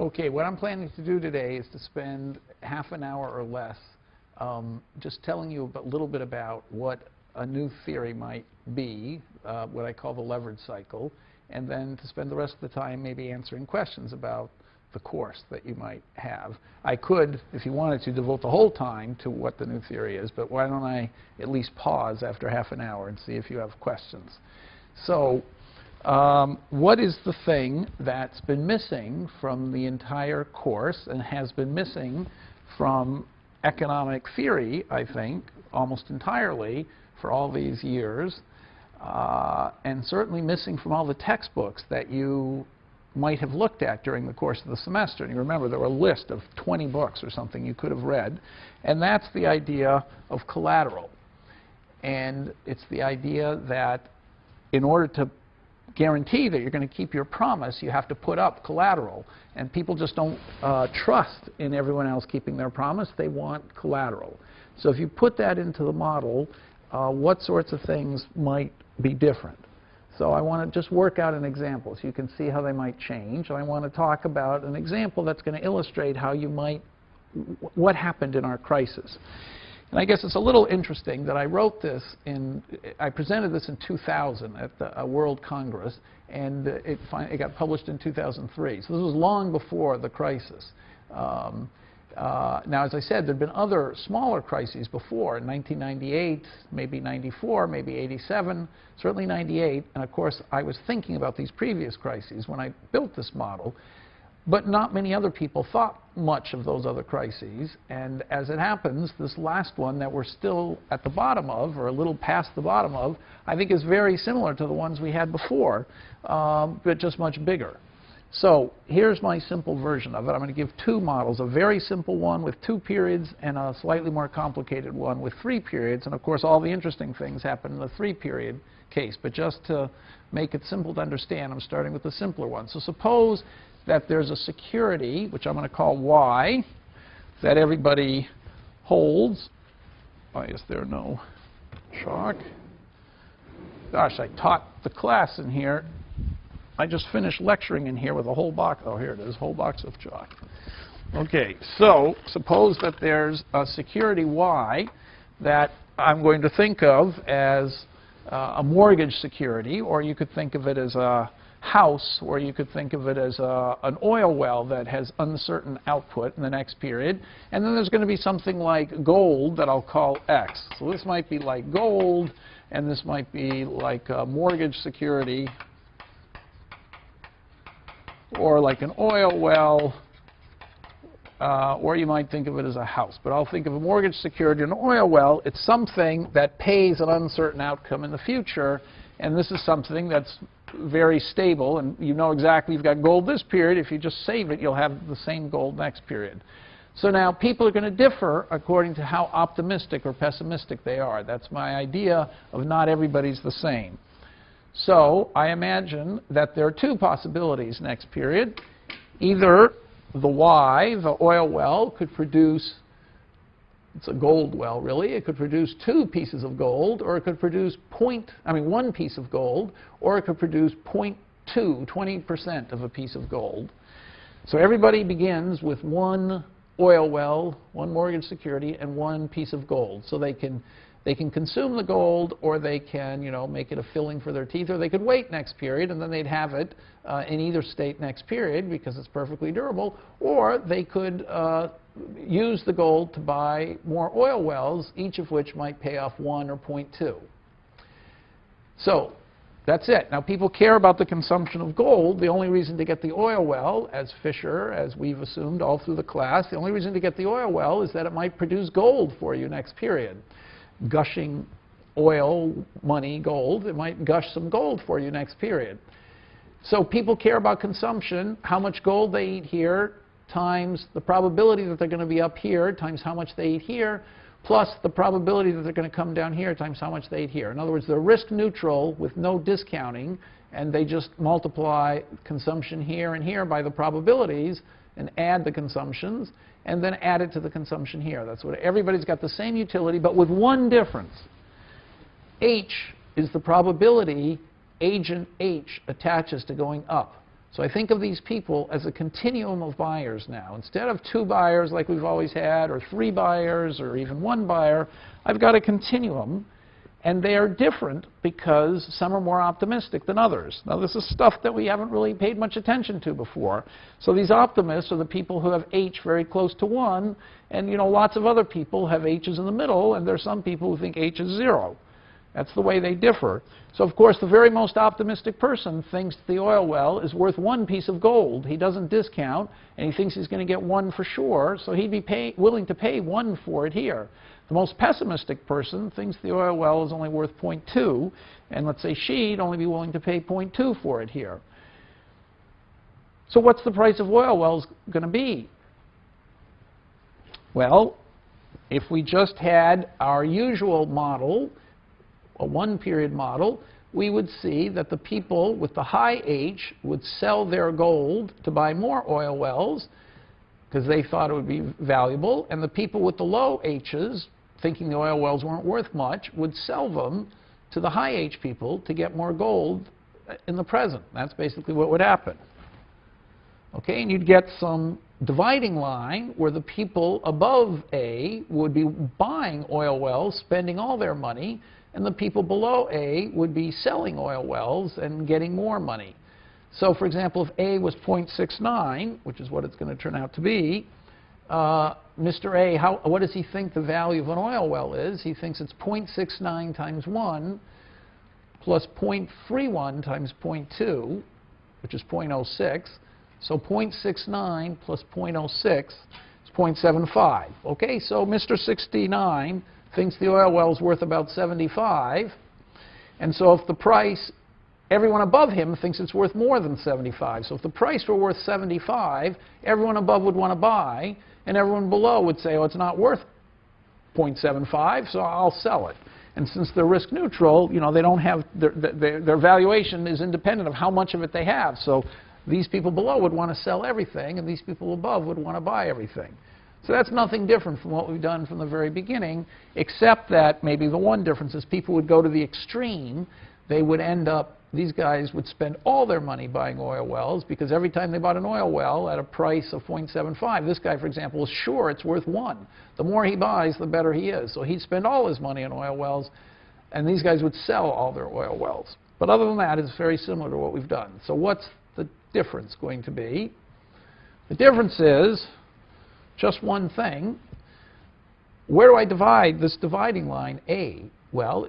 Okay, what I'm planning to do today is to spend half an hour or less just telling you a little bit about what a new theory might be, what I call the leverage cycle, and then to spend the rest of the time maybe answering questions about the course that you might have. I could, if you wanted to, devote the whole time to what the new theory is, but why don't I at least pause after half an hour and see if you have questions. So what is the thing that's been missing from the entire course and has been missing from economic theory, I think, almost entirely for all these years, and certainly missing from all the textbooks that you might have looked at during the course of the semester? And you remember there were a list of 20 books or something you could have read, and that's the idea of collateral. And it's the idea that in order to guarantee that you're going to keep your promise, you have to put up collateral. And people just don't trust in everyone else keeping their promise. They want collateral. So if you put that into the model, what sorts of things might be different? So I want to just work out an example so you can see how they might change. I want to talk about an example that's going to illustrate how you might, what happened in our crisis. And I guess it's a little interesting that I wrote this I presented this in 2000 at the World Congress, and it got published in 2003. So this was long before the crisis. Now, as I said, there had been other smaller crises before, in 1998, maybe 94, maybe 87, certainly 98. And of course, I was thinking about these previous crises when I built this model. But not many other people thought much of those other crises. And as it happens, this last one that we're still at the bottom of, or a little past the bottom of, I think is very similar to the ones we had before, but just much bigger. So here's my simple version of it. I'm going to give two models, a very simple one with 2 periods and a slightly more complicated one with 3 periods. And of course, all the interesting things happen in the 3-period case. But just to make it simple to understand, I'm starting with the simpler one. So suppose that there's a security, which I'm going to call Y, that everybody holds. Why is there no chalk? Gosh, I taught the class in here. I just finished lecturing in here with a whole box. Oh, here it is, whole box of chalk. Okay, so suppose that there's a security Y that I'm going to think of as a mortgage security, or you could think of it as a house, or you could think of it as an oil well that has uncertain output in the next period. And then there's going to be something like gold that I'll call X. So this might be like gold, and this might be like a mortgage security, or like an oil well, or you might think of it as a house. But I'll think of a mortgage security and an oil well. It's something that pays an uncertain outcome in the future, and this is something that's very stable, and you know exactly you've got gold this period. If you just save it, you'll have the same gold next period. So now people are going to differ according to how optimistic or pessimistic they are. That's my idea of not everybody's the same. So I imagine that there are 2 possibilities next period. Either the Y, the oil well, could produce, it's a gold well really, it could produce 2 pieces of gold, or it could produce 1 piece of gold, or it could produce 0.2, 20% of a piece of gold. So everybody begins with 1 oil well, 1 mortgage security, and 1 piece of gold. So they can consume the gold, or they can, make it a filling for their teeth, or they could wait next period, and then they'd have it in either state next period because it's perfectly durable, or they could use the gold to buy more oil wells, each of which might pay off 1 or 0.2. So that's it. Now people care about the consumption of gold. The only reason to get the oil well, as Fisher, as we've assumed all through the class, the only reason to get the oil well is that it might produce gold for you next period. Gushing oil, money, gold, it might gush some gold for you next period. So people care about consumption, how much gold they eat here, times the probability that they're going to be up here, times how much they eat here, plus the probability that they're going to come down here, times how much they eat here. In other words, they're risk neutral with no discounting, and they just multiply consumption here and here by the probabilities and add the consumptions, and then add it to the consumption here. That's what everybody's got the same utility, but with one difference. H is the probability agent H attaches to going up. So I think of these people as a continuum of buyers now. Instead of 2 buyers like we've always had, or 3 buyers, or even 1 buyer, I've got a continuum. And they are different because some are more optimistic than others. Now, this is stuff that we haven't really paid much attention to before. So these optimists are the people who have H very close to 1, and lots of other people have H's in the middle, and there's some people who think H is 0. That's the way they differ. So, of course, the very most optimistic person thinks the oil well is worth 1 piece of gold. He doesn't discount, and he thinks he's going to get 1 for sure, so he'd be willing to pay 1 for it here. The most pessimistic person thinks the oil well is only worth 0.2, and let's say she'd only be willing to pay 0.2 for it here. So what's the price of oil wells going to be? Well, if we just had our usual model, a 1-period model, we would see that the people with the high H would sell their gold to buy more oil wells because they thought it would be valuable, and the people with the low H's, thinking the oil wells weren't worth much, would sell them to the high H people to get more gold in the present. That's basically what would happen. Okay, and you'd get some dividing line where the people above A would be buying oil wells, spending all their money, and the people below A would be selling oil wells and getting more money. So, for example, if A was 0.69, which is what it's going to turn out to be, Mr. A, what does he think the value of an oil well is? He thinks it's 0.69 times 1 plus 0.31 times 0.2, which is 0.06. So 0.69 plus 0.06 is 0.75. Okay, so Mr. 69 thinks the oil well is worth about 75. And so if the price, everyone above him thinks it's worth more than 75. So if the price were worth 75, everyone above would want to buy, and everyone below would say, oh, it's not worth 0.75, so I'll sell it. And since they're risk neutral, they don't have, their valuation is independent of how much of it they have. So these people below would want to sell everything, and these people above would want to buy everything. So that's nothing different from what we've done from the very beginning, except that maybe the one difference is people would go to the extreme. They would end up, these guys would spend all their money buying oil wells, because every time they bought an oil well at a price of 0.75, this guy, for example, is sure it's worth 1. The more he buys, the better he is. So he'd spend all his money on oil wells, and these guys would sell all their oil wells. But other than that, it's very similar to what we've done. So what's the difference going to be? The difference is just one thing. Where do I divide this dividing line, A? Well,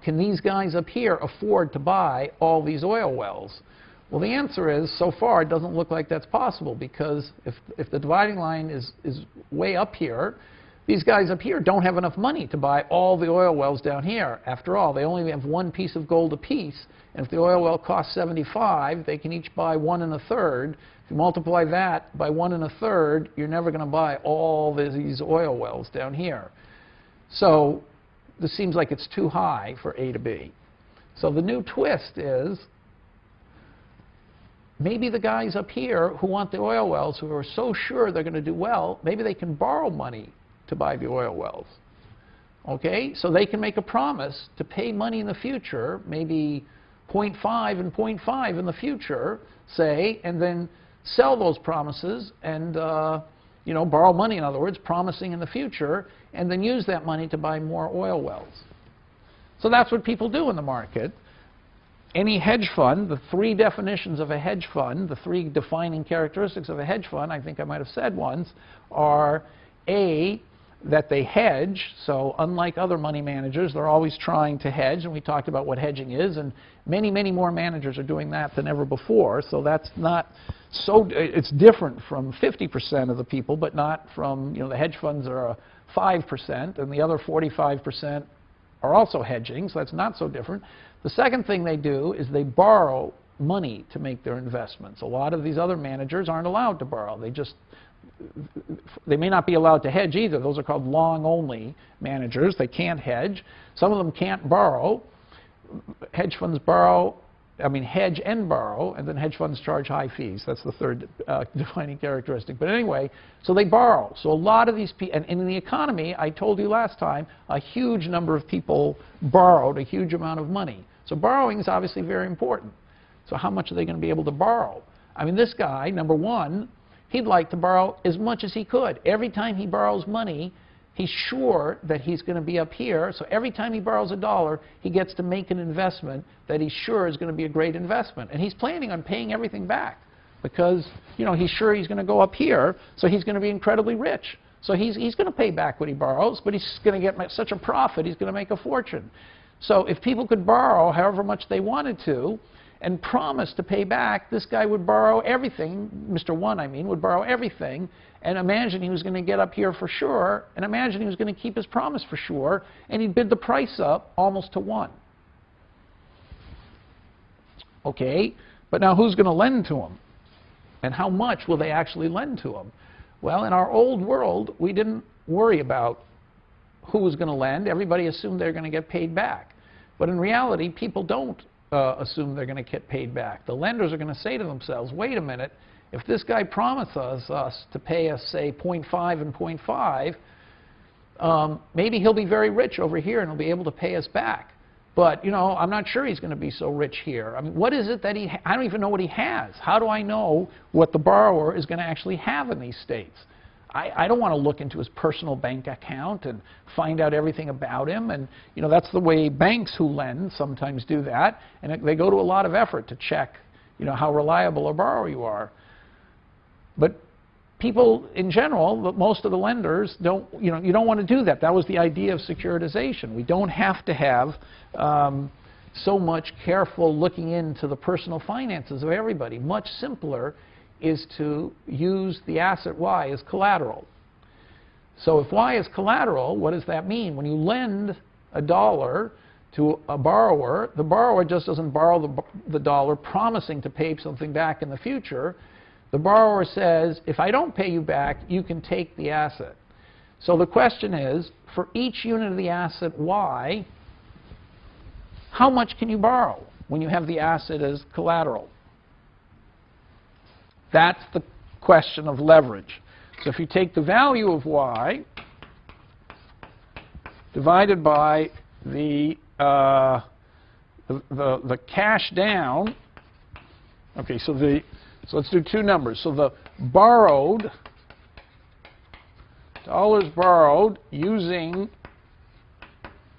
can these guys up here afford to buy all these oil wells? Well, the answer is, so far, it doesn't look like that's possible, because if the dividing line is way up here, these guys up here don't have enough money to buy all the oil wells down here. After all, they only have 1 piece of gold apiece, and if the oil well costs 75, they can each buy 1 1/3. If you multiply that by 1 1/3, you're never going to buy all these oil wells down here. So this seems like it's too high for A to B. So the new twist is, maybe the guys up here who want the oil wells, who are so sure they're going to do well, maybe they can borrow money to buy the oil wells. Okay, so they can make a promise to pay money in the future, maybe 0.5 and 0.5 in the future, say, and then sell those promises and borrow money, in other words, promising in the future, and then use that money to buy more oil wells. So that's what people do in the market. Any hedge fund, the 3 definitions of a hedge fund, the 3 defining characteristics of a hedge fund, I think I might have said once, are A, that they hedge. So unlike other money managers, they're always trying to hedge, and we talked about what hedging is, and many, many more managers are doing that than ever before. So that's not so, it's different from 50% of the people, but not from, the hedge funds are 5%, and the other 45% are also hedging, so that's not so different. The second thing they do is they borrow money to make their investments. A lot of these other managers aren't allowed to borrow. They may not be allowed to hedge either. Those are called long-only managers. They can't hedge. Some of them can't borrow. Hedge funds hedge and borrow, and then hedge funds charge high fees. That's the third defining characteristic. But anyway, so they borrow. So a lot of these people, and in the economy, I told you last time, a huge number of people borrowed a huge amount of money. So borrowing is obviously very important. So how much are they going to be able to borrow? I mean, this guy, number one, he'd like to borrow as much as he could. Every time he borrows money, he's sure that he's going to be up here. So every time he borrows $1, he gets to make an investment that he's sure is going to be a great investment. And he's planning on paying everything back because, you know, he's sure he's going to go up here, so he's going to be incredibly rich. So he's going to pay back what he borrows, but he's going to get such a profit, he's going to make a fortune. So if people could borrow however much they wanted to and promise to pay back, this guy would borrow everything, Mr. One, I mean, would borrow everything, and imagine he was going to get up here for sure, and imagine he was going to keep his promise for sure, and he'd bid the price up almost to 1. Okay, but now who's going to lend to him? And how much will they actually lend to him? Well, in our old world, we didn't worry about who was going to lend. Everybody assumed they're going to get paid back. But in reality, people don't assume they're going to get paid back. The lenders are going to say to themselves, wait a minute, if this guy promises us to pay us, say, 0.5 and 0.5, maybe he'll be very rich over here and he'll be able to pay us back. But, you know, I'm not sure he's going to be so rich here. I mean, what is it that I don't even know what he has. How do I know what the borrower is going to actually have in these states? I don't want to look into his personal bank account and find out everything about him. And, you know, that's the way banks who lend sometimes do that. And they go to a lot of effort to check, you know, how reliable a borrower you are. But people in general, most of the lenders don't, you know, you don't want to do that. That was the idea of securitization. We don't have to have so much careful looking into the personal finances of everybody. Much simpler is to use the asset Y as collateral. So if Y is collateral, what does that mean? When you lend $1 to a borrower, the borrower just doesn't borrow the dollar promising to pay something back in the future. The borrower says, if I don't pay you back, you can take the asset. So the question is, for each unit of the asset Y, how much can you borrow when you have the asset as collateral? That's the question of leverage. So if you take the value of Y divided by the cash down, okay, so let's do two numbers. So the borrowed, dollars borrowed using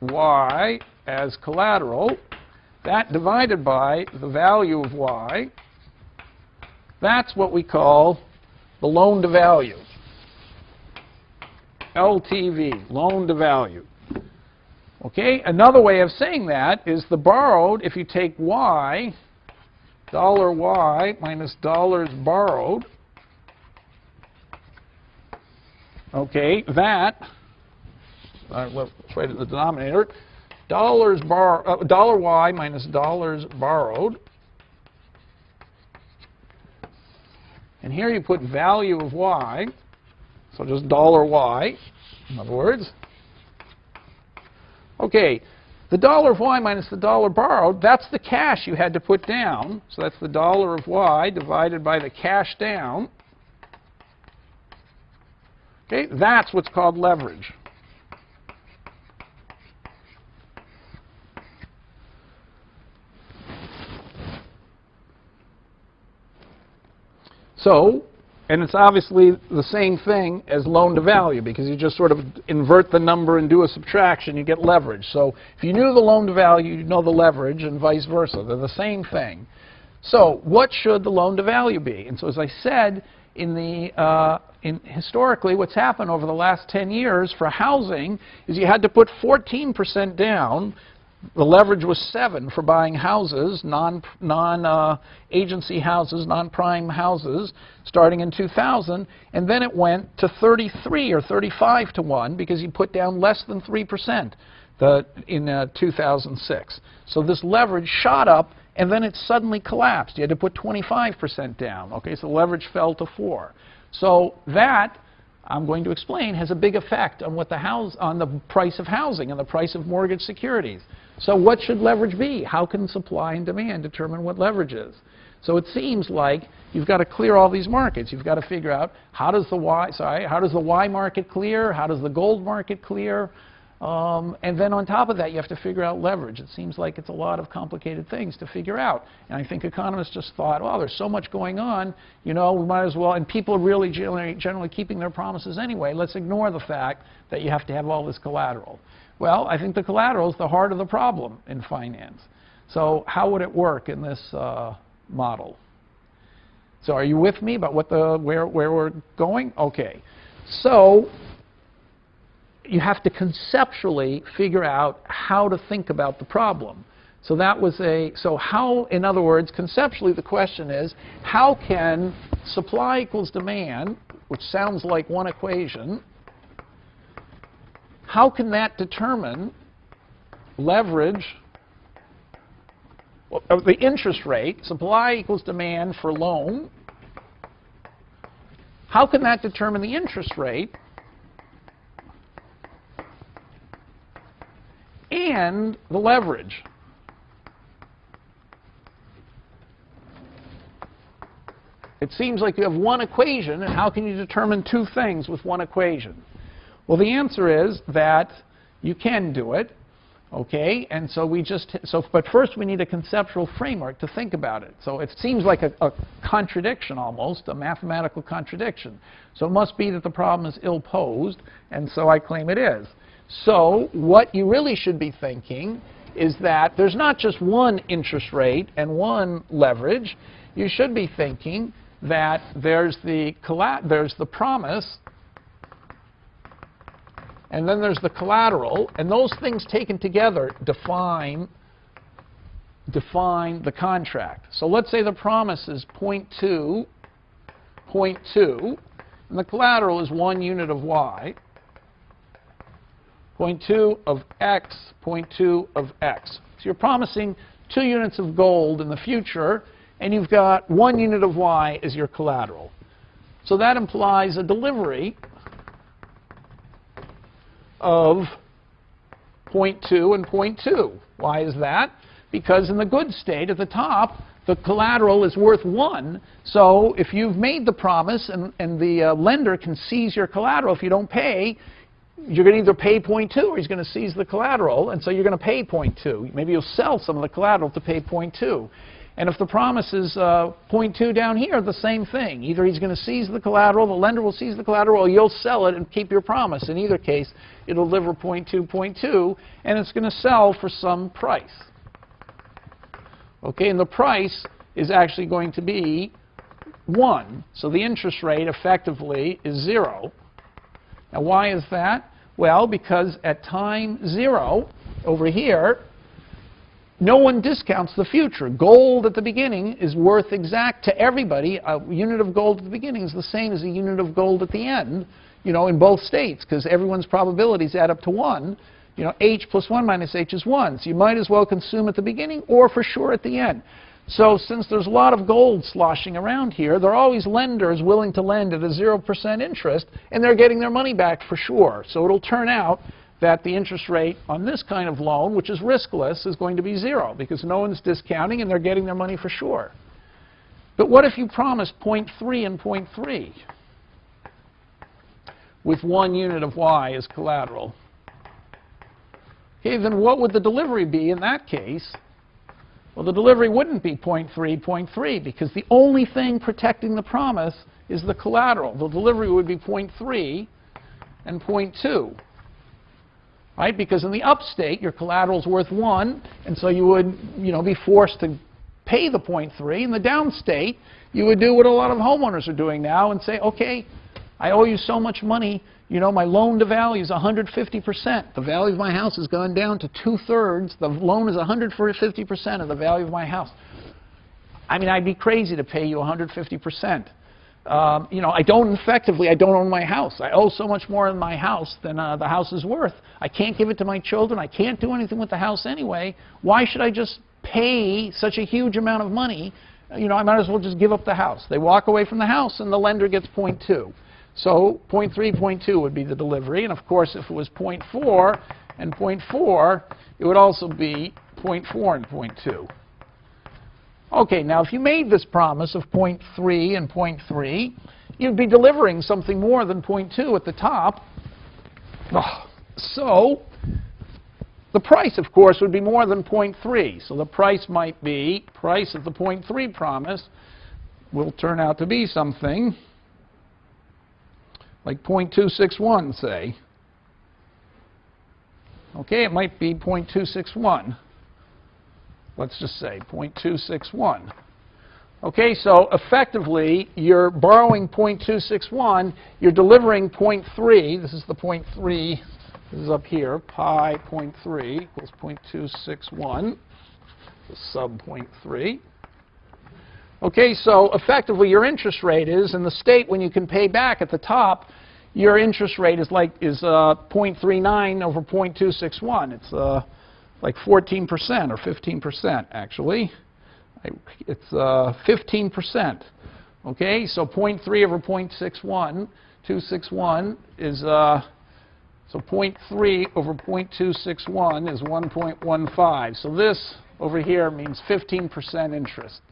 Y as collateral, that divided by the value of Y, that's what we call the loan to value. LTV, loan to value. Okay, another way of saying that is the borrowed, if you take Y, dollar Y minus dollars borrowed, okay, that, let's write it the denominator, dollar Y minus dollars borrowed, and here you put value of Y, so just dollar Y, in other words. Okay, the dollar of Y minus the dollar borrowed, that's the cash you had to put down. So that's the dollar of Y divided by the cash down. Okay, that's what's called leverage. So, and it's obviously the same thing as loan to value, because you just sort of invert the number and do a subtraction, you get leverage. So if you knew the loan to value, you'd know the leverage, and vice versa. They're the same thing. So what should the loan to value be? And so as I said, historically, what's happened over the last 10 years for housing is you had to put 14% down. The leverage was 7 for buying houses, non-agency houses, non-prime houses, starting in 2000, and then it went to 33 or 35 to 1 because you put down less than 3% in 2006. So this leverage shot up, and then it suddenly collapsed. You had to put 25% down. Okay, so leverage fell to 4. So that, I'm going to explain, has a big effect on on the price of housing and the price of mortgage securities. So what should leverage be? How can supply and demand determine what leverage is? So it seems like you've got to clear all these markets. You've got to figure out how does the Y market clear? How does the gold market clear? And then on top of that, you have to figure out leverage. It seems like it's a lot of complicated things to figure out. And I think economists just thought, well, there's so much going on, you know, we might as well, and people are really generally keeping their promises anyway. Let's ignore the fact that you have to have all this collateral. Well, I think the collateral is the heart of the problem in finance. So how would it work in this model? So are you with me about where we're going? Okay. So you have to conceptually figure out how to think about the problem. So that was so how, in other words, conceptually the question is, how can supply equals demand, which sounds like one equation, how can that determine leverage, the interest rate, supply equals demand for loan, how can that determine the interest rate and the leverage? It seems like you have one equation, and how can you determine two things with one equation? Well, the answer is that you can do it, okay? And so but first we need a conceptual framework to think about it. So it seems like a contradiction almost, a mathematical contradiction. So it must be that the problem is ill-posed, and so I claim it is. So what you really should be thinking is that there's not just one interest rate and one leverage. You should be thinking that there's the promise, and then there's the collateral, and those things taken together define the contract. So let's say the promise is 0.2, and the collateral is 1 unit of y. 0.2 of x, 0.2 of x. So you're promising 2 units of gold in the future, and you've got 1 unit of y as your collateral. So that implies a delivery of 0.2 and 0.2. Why is that? Because in the good state at the top, the collateral is worth 1. So if you've made the promise and the lender can seize your collateral if you don't pay, you're going to either pay 0.2 or he's going to seize the collateral, and so you're going to pay 0.2. Maybe you'll sell some of the collateral to pay 0.2. And if the promise is 0.2 down here, the same thing. Either he's going to seize the collateral, the lender will seize the collateral, or you'll sell it and keep your promise. In either case, it'll deliver 0.2, 0.2, and it's going to sell for some price. Okay, and the price is actually going to be 1. So the interest rate effectively is 0. Now why is that? Well, because at time 0, over here, no one discounts the future. Gold at the beginning is worth exact to everybody. A unit of gold at the beginning is the same as a unit of gold at the end, you know, in both states, because everyone's probabilities add up to 1. You know, h plus 1 minus h is 1. So you might as well consume at the beginning or for sure at the end. So since there's a lot of gold sloshing around here, there are always lenders willing to lend at a 0% interest, and they're getting their money back for sure. So it'll turn out that the interest rate on this kind of loan, which is riskless, is going to be 0 because no one's discounting and they're getting their money for sure. But what if you promise 0.3 and 0.3 with 1 unit of y as collateral? Okay, then what would the delivery be in that case? Well, the delivery wouldn't be 0.3, 0.3, because the only thing protecting the promise is the collateral. The delivery would be 0.3 and 0.2. Right? Because in the upstate, your collateral is worth 1, and so you would, you know, be forced to pay the 0.3. In the downstate, you would do what a lot of homeowners are doing now and say, okay, I owe you so much money. You know, my loan to value is 150%. The value of my house has gone down to 2/3. The loan is 150% of the value of my house. I mean, I'd be crazy to pay you 150%. You know, I don't own my house. I owe so much more in my house than the house is worth. I can't give it to my children. I can't do anything with the house anyway. Why should I just pay such a huge amount of money? You know, I might as well just give up the house. They walk away from the house, and the lender gets 0.2. So 0.3, 0.2 would be the delivery. And of course, if it was 0.4 and 0.4, it would also be 0.4 and 0.2. Okay, now if you made this promise of 0.3 and 0.3, you'd be delivering something more than 0.2 at the top. So the price, of course, would be more than 0.3. So the price might be, price of the 0.3 promise will turn out to be something like 0.261, say. Okay, it might be 0.261. Let's just say 0.261. Okay, so effectively, you're borrowing 0.261, you're delivering 0.3. This is the 0.3. This is up here. Pi 0.3 equals 0.261, sub 0.3. Okay, so effectively, your interest rate is, in the state when you can pay back at the top, your interest rate is 0.39 over 0.261. It's like 14% or 15%, actually. It's 15%. Okay, so 0.3 over 0.61, 261 is, so 0.3 over 0.261 is 1.15. So this over here means 15% interest.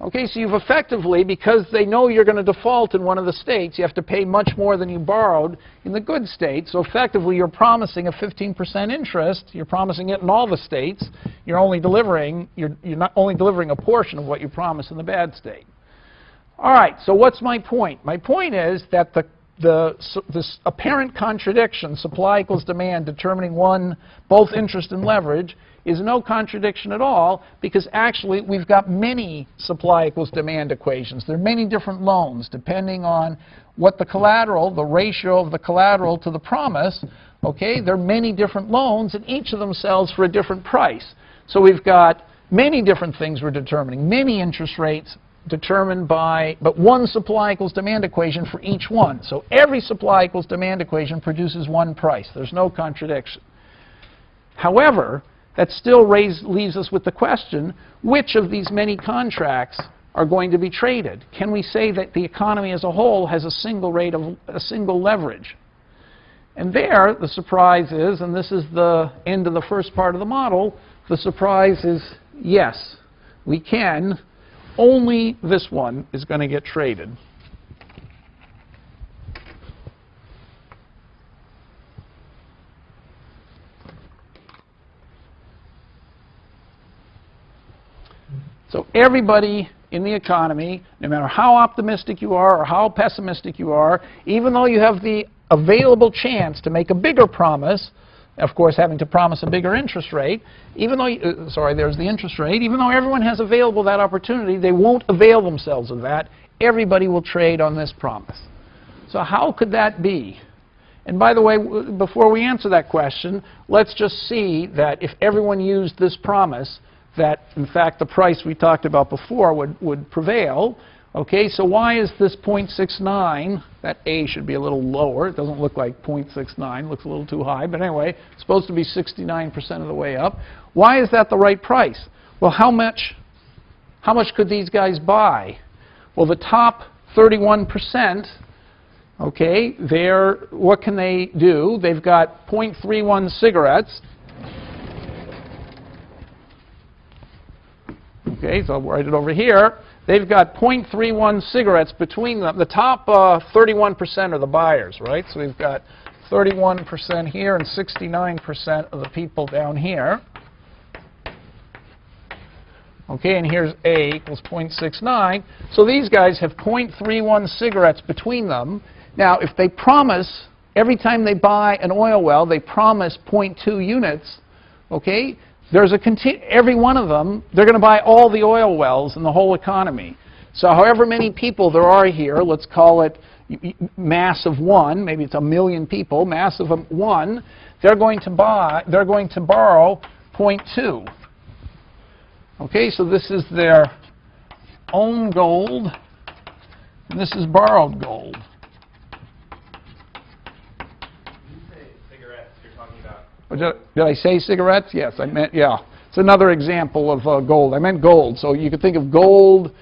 Okay, so you've effectively, because they know you're going to default in one of the states, you have to pay much more than you borrowed in the good state. So effectively, you're promising a 15% interest. You're promising it in all the states. You're not only delivering a portion of what you promised in the bad state. All right, so what's my point? My point is that this apparent contradiction, supply equals demand, determining both interest and leverage, is no contradiction at all, because actually we've got many supply equals demand equations. There are many different loans depending on what the collateral, the ratio of the collateral to the promise. Okay, there are many different loans, and each of them sells for a different price. So we've got many different things we're determining, many interest rates determined by, but one supply equals demand equation for each one. So every supply equals demand equation produces one price. There's no contradiction. However, that still leaves us with the question, which of these many contracts are going to be traded? Can we say that the economy as a whole has a single leverage? And there, the surprise is, and this is the end of the first part of the model, the surprise is yes, we can. Only this one is going to get traded. So everybody in the economy, no matter how optimistic you are or how pessimistic you are, even though you have the available chance to make a bigger promise, of course having to promise a bigger interest rate, even though, there's the interest rate, even though everyone has available that opportunity, they won't avail themselves of that. Everybody will trade on this promise. So how could that be? And by the way, before we answer that question, let's just see that if everyone used this promise, that in fact the price we talked about before would prevail. Okay, so why is this 0.69? That A should be a little lower. It doesn't look like 0.69. It looks a little too high. But anyway, it's supposed to be 69% of the way up. Why is that the right price? Well, how much could these guys buy? Well, the top 31%, okay, what can they do? They've got 0.31 cigarettes. Okay, so I'll write it over here. They've got 0.31 cigarettes between them. The top 31% are the buyers, right? So we've got 31% here and 69% of the people down here. Okay, and here's A equals 0.69. So these guys have 0.31 cigarettes between them. Now, if they promise, every time they buy an oil well, they promise 0.2 units, okay? Every one of them, they're going to buy all the oil wells in the whole economy. So however many people there are here, let's call it mass of 1, maybe it's 1 million people, mass of 1, they're going to borrow 0.2. Okay, so this is their own gold, and this is borrowed gold. Did I say cigarettes? Yes, I meant, yeah. It's another example of gold. I meant gold. So you could think of gold,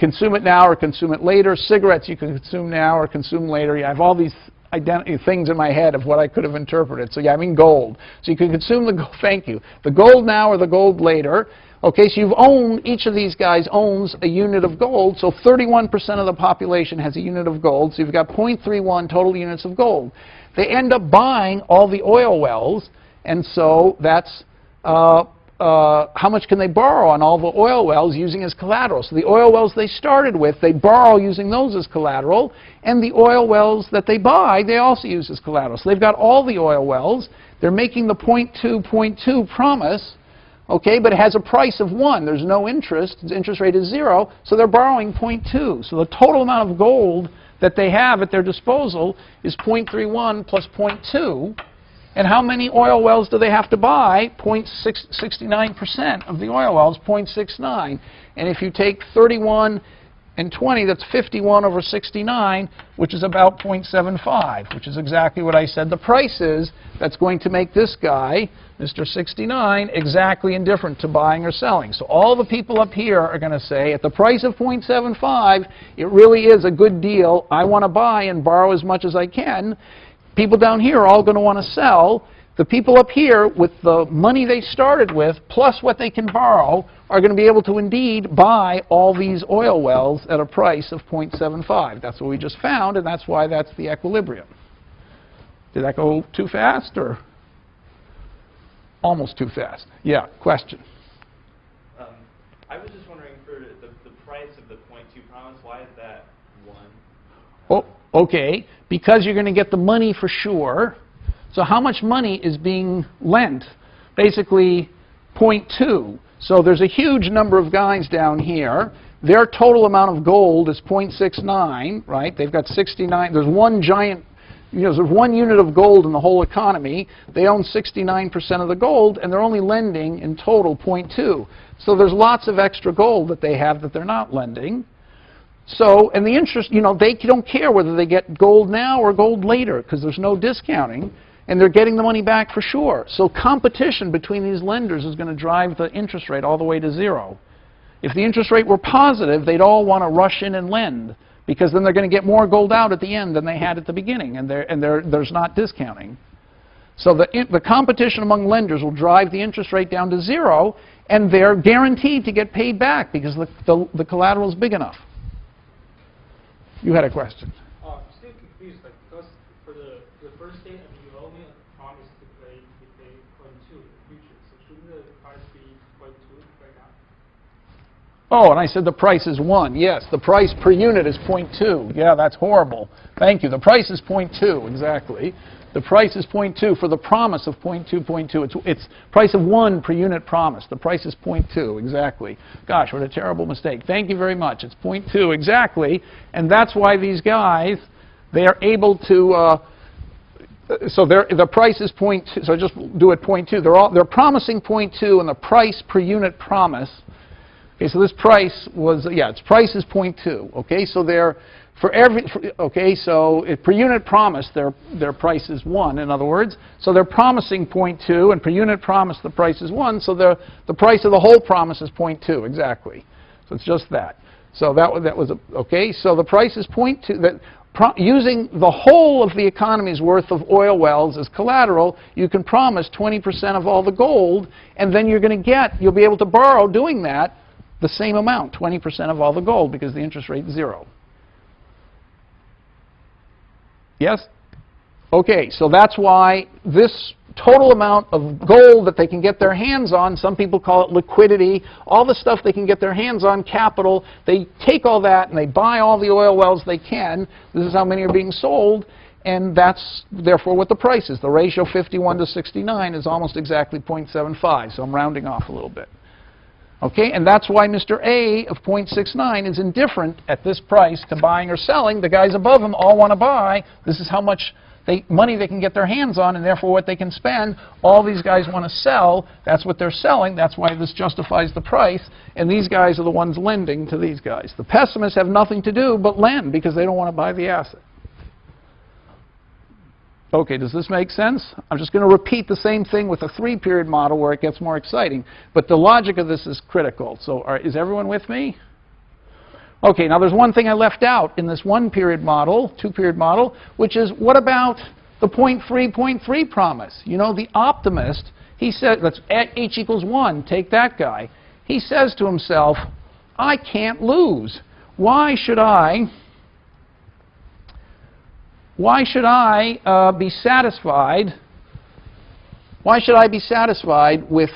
consume it now or consume it later. Cigarettes you can consume now or consume later. Yeah, I have all these things in my head of what I could have interpreted. So yeah, I mean gold. So you can consume the gold, thank you, the gold now or the gold later. Okay, so each of these guys owns a unit of gold. So 31% of the population has a unit of gold. So you've got 0.31 total units of gold. They end up buying all the oil wells, And so that's how much can they borrow on all the oil wells using as collateral. So the oil wells they started with, they borrow using those as collateral, and the oil wells that they buy, they also use as collateral. So they've got all the oil wells. They're making the 0.2 promise, okay, but it has a price of 1. There's no interest. The interest rate is 0, so they're borrowing 0.2. So the total amount of gold that they have at their disposal is 0.31 plus 0.2. And how many oil wells do they have to buy? 0.69% of the oil wells, 0.69. And if you take 31 and 20, that's 51 over 69, which is about 0.75, which is exactly what I said the price is. That's going to make this guy, Mr. 69, exactly indifferent to buying or selling. So all the people up here are going to say, at the price of 0.75, it really is a good deal. I want to buy and borrow as much as I can. People down here are all going to want to sell. The people up here, with the money they started with, plus what they can borrow, are going to be able to indeed buy all these oil wells at a price of 0.75. That's what we just found, and that's why that's the equilibrium. Did that go too fast, or almost too fast? Yeah, question. I was just wondering, for the price of the 0.2 promise, why is that 1? Oh, okay, because you're going to get the money for sure. So how much money is being lent? Basically 0.2. So there's a huge number of guys down here. Their total amount of gold is 0.69, right? They've got 69. There's one giant, there's 1 unit of gold in the whole economy. They own 69% of the gold, and they're only lending in total 0.2. So there's lots of extra gold that they have that they're not lending. So, and the interest, they don't care whether they get gold now or gold later, because there's no discounting, and they're getting the money back for sure. So competition between these lenders is going to drive the interest rate all the way to 0. If the interest rate were positive, they'd all want to rush in and lend, because then they're going to get more gold out at the end than they had at the beginning, and there's not discounting. So the competition among lenders will drive the interest rate down to 0, and they're guaranteed to get paid back because the collateral is big enough. You had a question. I'm still confused, because for the first statement, you only promised to pay 0.2 in the future. So shouldn't the price be 0.2 right now? Oh, and I said the price is 1. Yes, the price per unit is 0.2. Yeah, that's horrible. Thank you. The price is 0.2, exactly. The price is 0.2 for the promise of 0.2. It's price of 1 per unit promise. The price is 0.2, exactly. Gosh, what a terrible mistake. Thank you very much. It's 0.2, exactly. And that's why these guys, they are able to, so the price is 0.2. So just do it 0.2. They're promising 0.2, and the price per unit promise. Okay, so this price was, its price is 0.2. Okay, so they're, so per unit promise, their price is 1, in other words. So they're promising 0.2, and per unit promise, the price is 1. So the price of the whole promise is 0.2, exactly. So it's just that. So that was okay. So the price is 0.2. Using the whole of the economy's worth of oil wells as collateral, you can promise 20% of all the gold, and then you'll be able to borrow, doing that, the same amount, 20% of all the gold, because the interest rate is 0. Yes? Okay, so that's why this total amount of gold that they can get their hands on, some people call it liquidity, all the stuff they can get their hands on, capital, they take all that and they buy all the oil wells they can. This is how many are being sold, and that's therefore what the price is. The ratio 51 to 69 is almost exactly 0.75, so I'm rounding off a little bit. Okay, and that's why Mr. A of 0.69 is indifferent at this price to buying or selling. The guys above him all want to buy. This is how much money they can get their hands on, and therefore what they can spend. All these guys want to sell. That's what they're selling. That's why this justifies the price. And these guys are the ones lending to these guys. The pessimists have nothing to do but lend because they don't want to buy the asset. Okay, does this make sense? I'm just going to repeat the same thing with a 3-period model where it gets more exciting. But the logic of this is critical. So is everyone with me? Okay, now there's one thing I left out in this 1-period model, 2-period model, which is what about the 0.3 promise? The optimist, he said, let's at h equals 1, take that guy. He says to himself, I can't lose. Why should I be satisfied Why should I be satisfied with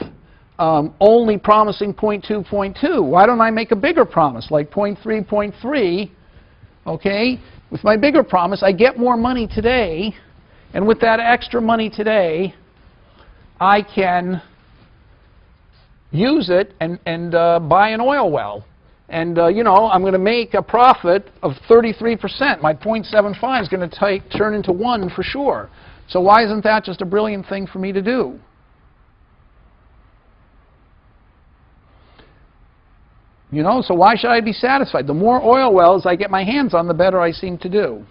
only promising 0.2, 0.2? Why don't I make a bigger promise, like 0.3, 0.3? Okay? With my bigger promise, I get more money today, and with that extra money today, I can use it and buy an oil well. And, you know, I'm going to make a profit of 33%. My 0.75 is going to turn into 1 for sure. So why isn't that just a brilliant thing for me to do? You know, so why should I be satisfied? The more oil wells I get my hands on, the better I seem to do.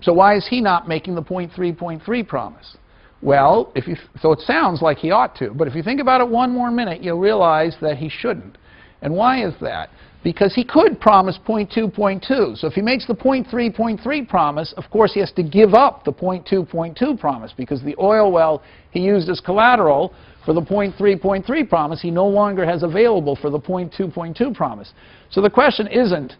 So why is he not making the 0.3, 0.3 promise? Well, so it sounds like he ought to, but if you think about it one more minute, you'll realize that he shouldn't. And why is that? Because he could promise 0.2, 0.2. So if he makes the 0.3, 0.3 promise, of course he has to give up the 0.2, 0.2 promise, because the oil well he used as collateral for the 0.3, 0.3 promise, he no longer has available for the 0.2, 0.2 promise. So the question isn't,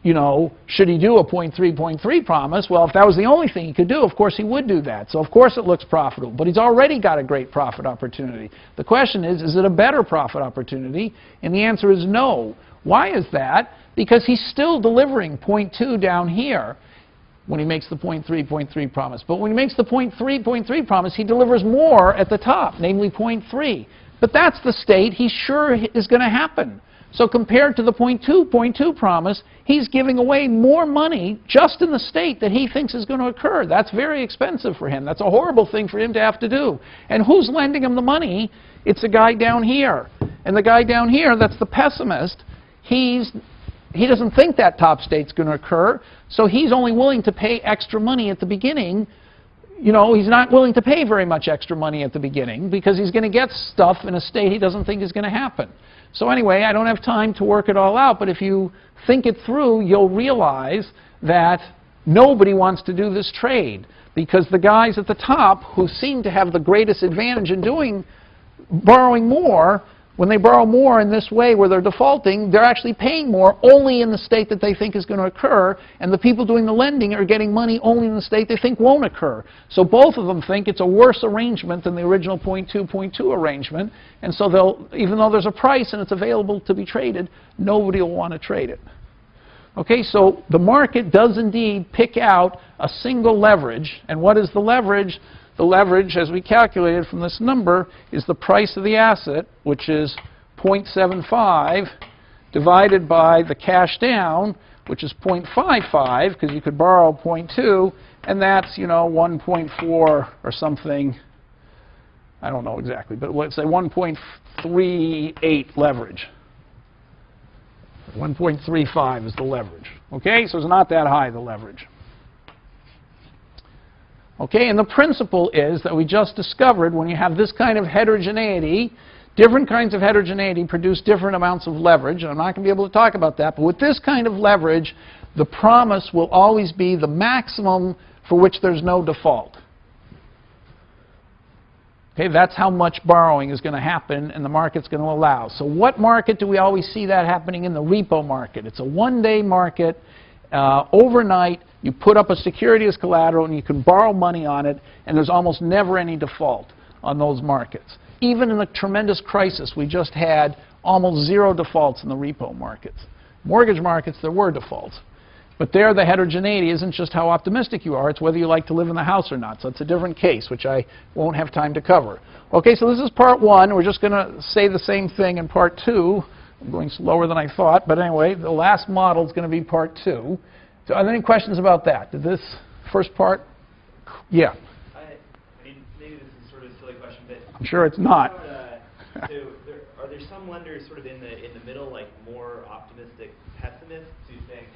you know, should he do a 0.3, 0.3 promise? Well, if that was the only thing he could do, of course he would do that. So of course it looks profitable, but he's already got a great profit opportunity. The question is it a better profit opportunity? And the answer is no. Why is that? Because he's still delivering 0.2 down here when he makes the 0.3, 0.3 promise. But when he makes the 0.3, 0.3 promise, he delivers more at the top, namely 0.3. But that's the state he's sure is going to happen. So compared to the 0.2, 0.2 promise, he's giving away more money just in the state that he thinks is going to occur. That's very expensive for him. That's a horrible thing for him to have to do. And who's lending him the money? It's a guy down here. And the guy down here, that's the pessimist, he doesn't think that top state's going to occur, so he's only willing to pay extra money at the beginning. You know, he's not willing to pay very much extra money at the beginning because he's going to get stuff in a state he doesn't think is going to happen. So anyway, I don't have time to work it all out, but if you think it through, you'll realize that nobody wants to do this trade, because the guys at the top who seem to have the greatest advantage in borrowing more, when they borrow more in this way where they're defaulting, they're actually paying more only in the state that they think is going to occur, and the people doing the lending are getting money only in the state they think won't occur. So both of them think it's a worse arrangement than the original 0.2, 0.2 arrangement, and so they'll, even though there's a price and it's available to be traded, nobody will want to trade it. Okay, so the market does indeed pick out a single leverage, and what is the leverage? The leverage, as we calculated from this number, is the price of the asset, which is 0.75, divided by the cash down, which is 0.55, because you could borrow 0.2, and that's, you know, 1.4 or something. I don't know exactly, but let's say 1.38 leverage. 1.35 is the leverage. Okay, so it's not that high, the leverage. Okay, and the principle is that we just discovered when you have this kind of heterogeneity, different kinds of heterogeneity produce different amounts of leverage, and I'm not going to be able to talk about that, but with this kind of leverage, the promise will always be the maximum for which there's no default. Okay, that's how much borrowing is going to happen and the market's going to allow. So what market do we always see that happening in? The repo market. It's a one-day market. Overnight, you put up a security as collateral and you can borrow money on it, and there's almost never any default on those markets. Even in the tremendous crisis we just had, almost zero defaults in the repo markets. Mortgage markets, there were defaults. But there, the heterogeneity isn't just how optimistic you are, it's whether you like to live in the house or not. So it's a different case, which I won't have time to cover. Okay, so this is part one. We're just going to say the same thing in part two. I'm going slower than I thought, but anyway, the last model is going to be part two. So are there any questions about that? Did this first part? Yeah. I mean, maybe this is sort of a silly question, but I'm sure it's not. Are there some lenders sort of in the middle, like more optimistic pessimists who think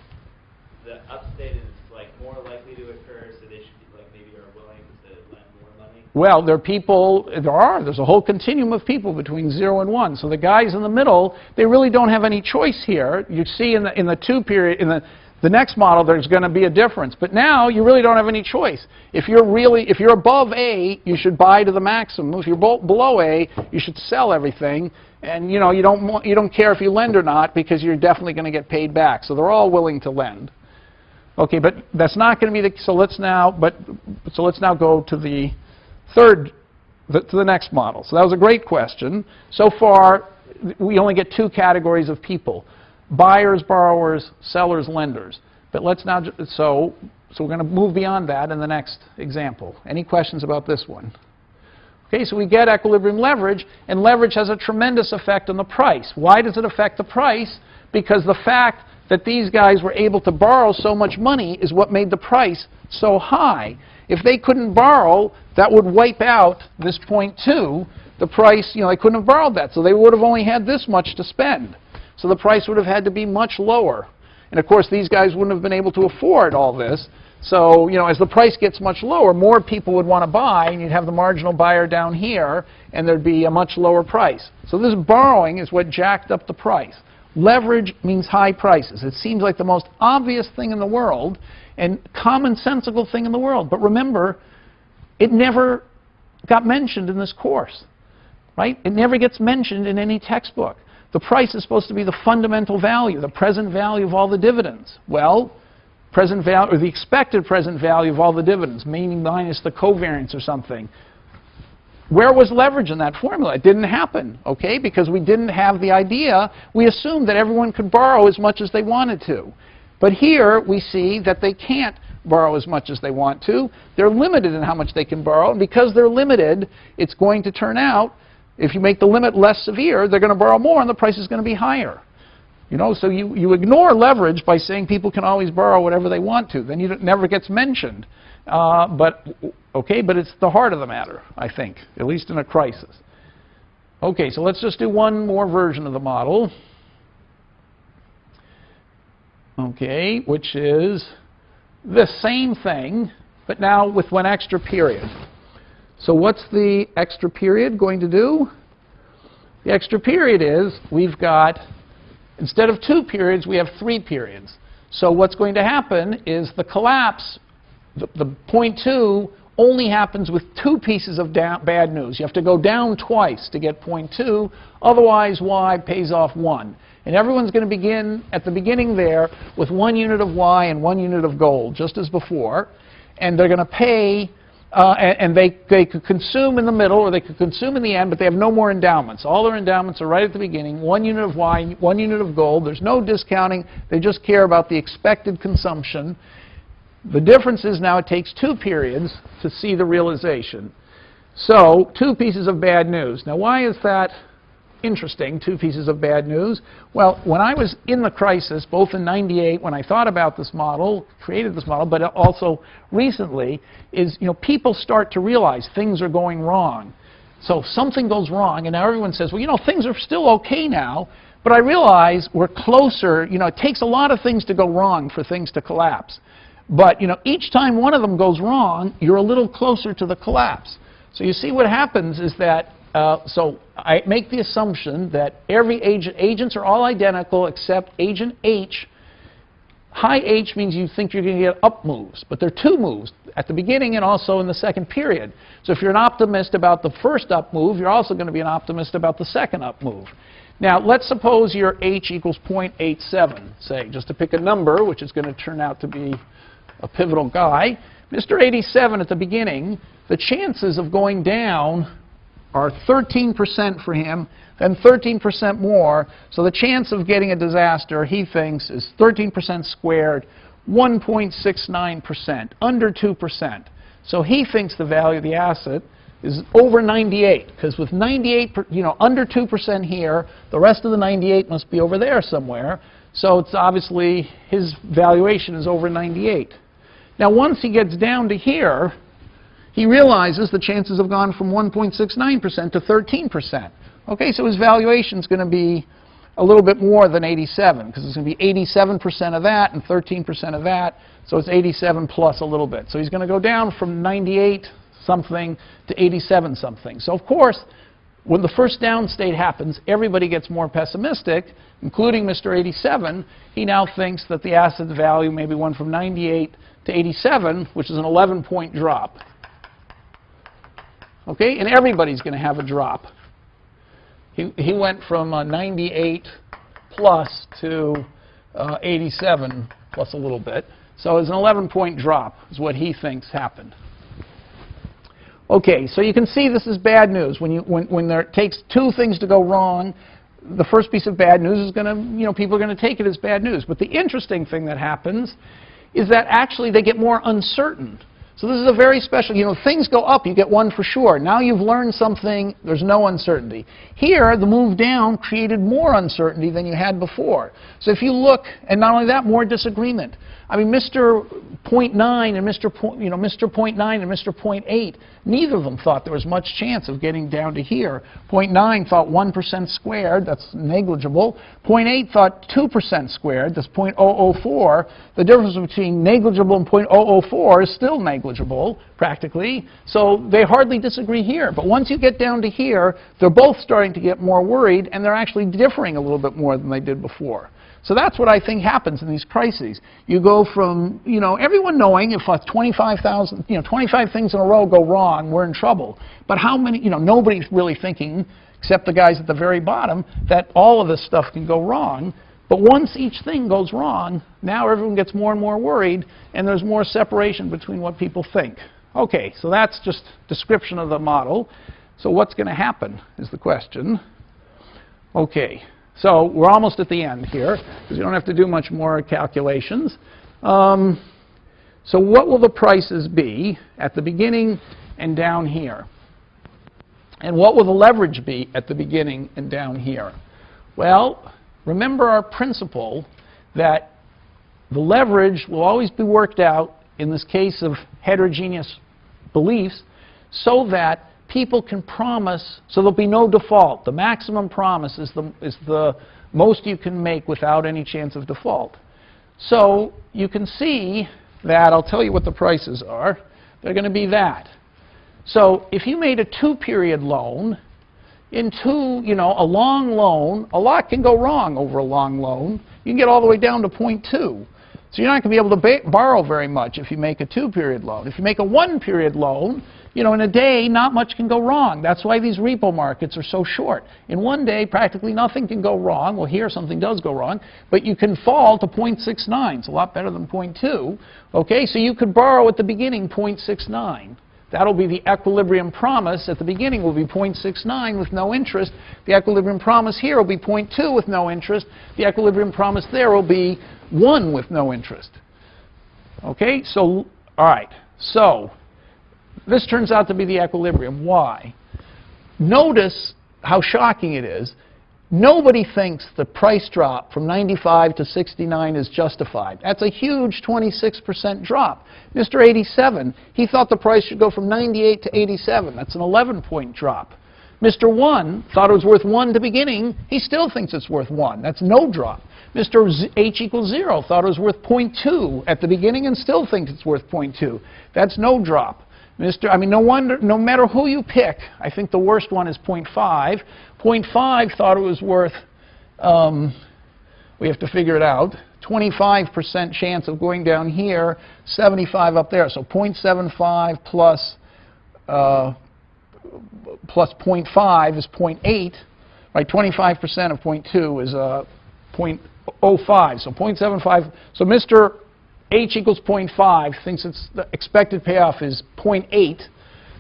the upstate is like more likely to occur, so they should be like maybe are willing to lend more money? Well, there's a whole continuum of people between 0 and 1. So the guys in the middle, they really don't have any choice here. You see in the two period, in the next model, there's going to be a difference. But now you really don't have any choice. If you're above A, you should buy to the maximum. If you're below A, you should sell everything. And you know, you don't care if you lend or not, because you're definitely going to get paid back. So they're all willing to lend. Okay, but that's not going to be the, so let's now go to the third, to the next model. So that was a great question. So far, we only get two categories of people: buyers, borrowers, sellers, lenders. But let's now, so we're going to move beyond that in the next example. Any questions about this one? Okay, so we get equilibrium leverage, and leverage has a tremendous effect on the price. Why does it affect the price? Because the fact that these guys were able to borrow so much money is what made the price so high. If they couldn't borrow, that would wipe out this 0.2. The price, they couldn't have borrowed that, so they would have only had this much to spend. So the price would have had to be much lower. And of course, these guys wouldn't have been able to afford all this. So, as the price gets much lower, more people would want to buy, and you'd have the marginal buyer down here, and there'd be a much lower price. So this borrowing is what jacked up the price. Leverage means high prices. It seems like the most obvious thing in the world and commonsensical thing in the world. But remember, it never got mentioned in this course, right? It never gets mentioned in any textbook. The price is supposed to be the fundamental value, the present value of all the dividends. Well, present value, or the expected present value of all the dividends, meaning minus the covariance or something. Where was leverage in that formula? It didn't happen, okay, because we didn't have the idea. We assumed that everyone could borrow as much as they wanted to. But here we see that they can't borrow as much as they want to. They're limited in how much they can borrow, and because they're limited, it's going to turn out, if you make the limit less severe, they're going to borrow more and the price is going to be higher. So you ignore leverage by saying people can always borrow whatever they want to. Then it never gets mentioned. But it's the heart of the matter, I think, at least in a crisis. Okay, so let's just do one more version of the model. Okay, which is the same thing, but now with one extra period. So what's the extra period going to do? The extra period is we've got, instead of 2 periods, we have 3 periods. So what's going to happen is the collapse, the 0.2 only happens with 2 pieces of bad news. You have to go down twice to get 0.2, otherwise y pays off 1. And everyone's going to begin at the beginning there with 1 unit of y and 1 unit of gold, just as before. And they're going to pay, and they could consume in the middle or they could consume in the end, but they have no more endowments. All their endowments are right at the beginning, 1 unit of y, 1 unit of gold. There's no discounting. They just care about the expected consumption. The difference is now it takes 2 periods to see the realization. So 2 pieces of bad news. Now why is that interesting, 2 pieces of bad news? Well, when I was in the crisis, both in '98 when I thought about this model, created this model, but also recently, is people start to realize things are going wrong. So something goes wrong, and now everyone says, well, things are still okay now, but I realize we're closer. It takes a lot of things to go wrong for things to collapse. But each time one of them goes wrong, you're a little closer to the collapse. So you see what happens is that, so I make the assumption that every agents are all identical except agent H. High H means you think you're going to get up moves, but there are 2 moves at the beginning and also in the second period. So if you're an optimist about the first up move, you're also going to be an optimist about the second up move. Now, let's suppose your H equals 0.87, say, just to pick a number, which is going to turn out to be a pivotal guy. Mr. 87 at the beginning, the chances of going down are 13% for him, then 13% more. So the chance of getting a disaster, he thinks, is 13% squared, 1.69%, under 2%. So he thinks the value of the asset is over 98, because with 98, under 2% here, the rest of the 98 must be over there somewhere. So it's obviously his valuation is over 98. Now, once he gets down to here, he realizes the chances have gone from 1.69% to 13%. Okay, so his valuation is going to be a little bit more than 87, because it's going to be 87% of that and 13% of that. So it's 87 plus a little bit. So he's going to go down from 98 something to 87 something. So of course, when the first down state happens, everybody gets more pessimistic, including Mr. 87. He now thinks that the asset value maybe went from 98 to 87, which is an 11-point drop. Okay, and everybody's going to have a drop. He went from 98 plus to 87 plus a little bit. So it's an 11-point drop is what he thinks happened. Okay, so you can see this is bad news. When there takes two things to go wrong, the first piece of bad news is going to, people are going to take it as bad news. But the interesting thing that happens is that actually they get more uncertain. So this is a very special, things go up, you get one for sure. Now you've learned something, there's no uncertainty. Here, the move down created more uncertainty than you had before. So if you look, and not only that, more disagreement. I mean, Mr. 0.9 and Mr. 0.9 and Mr. 0.8, neither of them thought there was much chance of getting down to here. 0.9 thought 1% squared, that's negligible. 0.8 thought 2% squared, that's 0.004. The difference between negligible and 0.004 is still negligible, practically. So they hardly disagree here. But once you get down to here, they're both starting to get more worried, and they're actually differing a little bit more than they did before. So that's what I think happens in these crises. You go from, everyone knowing if 25 things in a row go wrong, we're in trouble. But how many, nobody's really thinking, except the guys at the very bottom, that all of this stuff can go wrong. But once each thing goes wrong, now everyone gets more and more worried, and there's more separation between what people think. Okay, so that's just description of the model. So what's going to happen is the question. Okay. So we're almost at the end here, because you don't have to do much more calculations. So what will the prices be at the beginning and down here? And what will the leverage be at the beginning and down here? Well, remember our principle that the leverage will always be worked out, in this case of heterogeneous beliefs, so that people can promise, so there'll be no default. The maximum promise is the most you can make without any chance of default. So you can see that, I'll tell you what the prices are. They're going to be that. So if you made a 2-period loan, a long loan, a lot can go wrong over a long loan. You can get all the way down to 0.2. So you're not going to be able to borrow very much if you make a 2-period loan. If you make a 1-period loan, in a day, not much can go wrong. That's why these repo markets are so short. In one day, practically nothing can go wrong. Well, here something does go wrong, but you can fall to 0.69. It's a lot better than 0.2. Okay, so you could borrow at the beginning 0.69. That'll be the equilibrium promise. At the beginning will be 0.69 with no interest. The equilibrium promise here will be 0.2 with no interest. The equilibrium promise there will be 1 with no interest. Okay, so, all right. So this turns out to be the equilibrium. Why? Notice how shocking it is. Nobody thinks the price drop from 95 to 69 is justified. That's a huge 26% drop. Mr. 87, he thought the price should go from 98 to 87. That's an 11-point drop. Mr. 1 thought it was worth 1 to beginning. He still thinks it's worth 1. That's no drop. Mr. H equals 0 thought it was worth 0.2 at the beginning and still thinks it's worth 0.2. That's no drop. No matter who you pick, I think the worst one is 0.5. 0.5 thought it was worth, we have to figure it out, 25% chance of going down here, 75 up there. So 0.75 plus 0.5 is 0.8. Right, 25% of 0.2 is 0.05. So 0.75. So Mr. H equals 0.5, thinks the expected payoff is 0.8,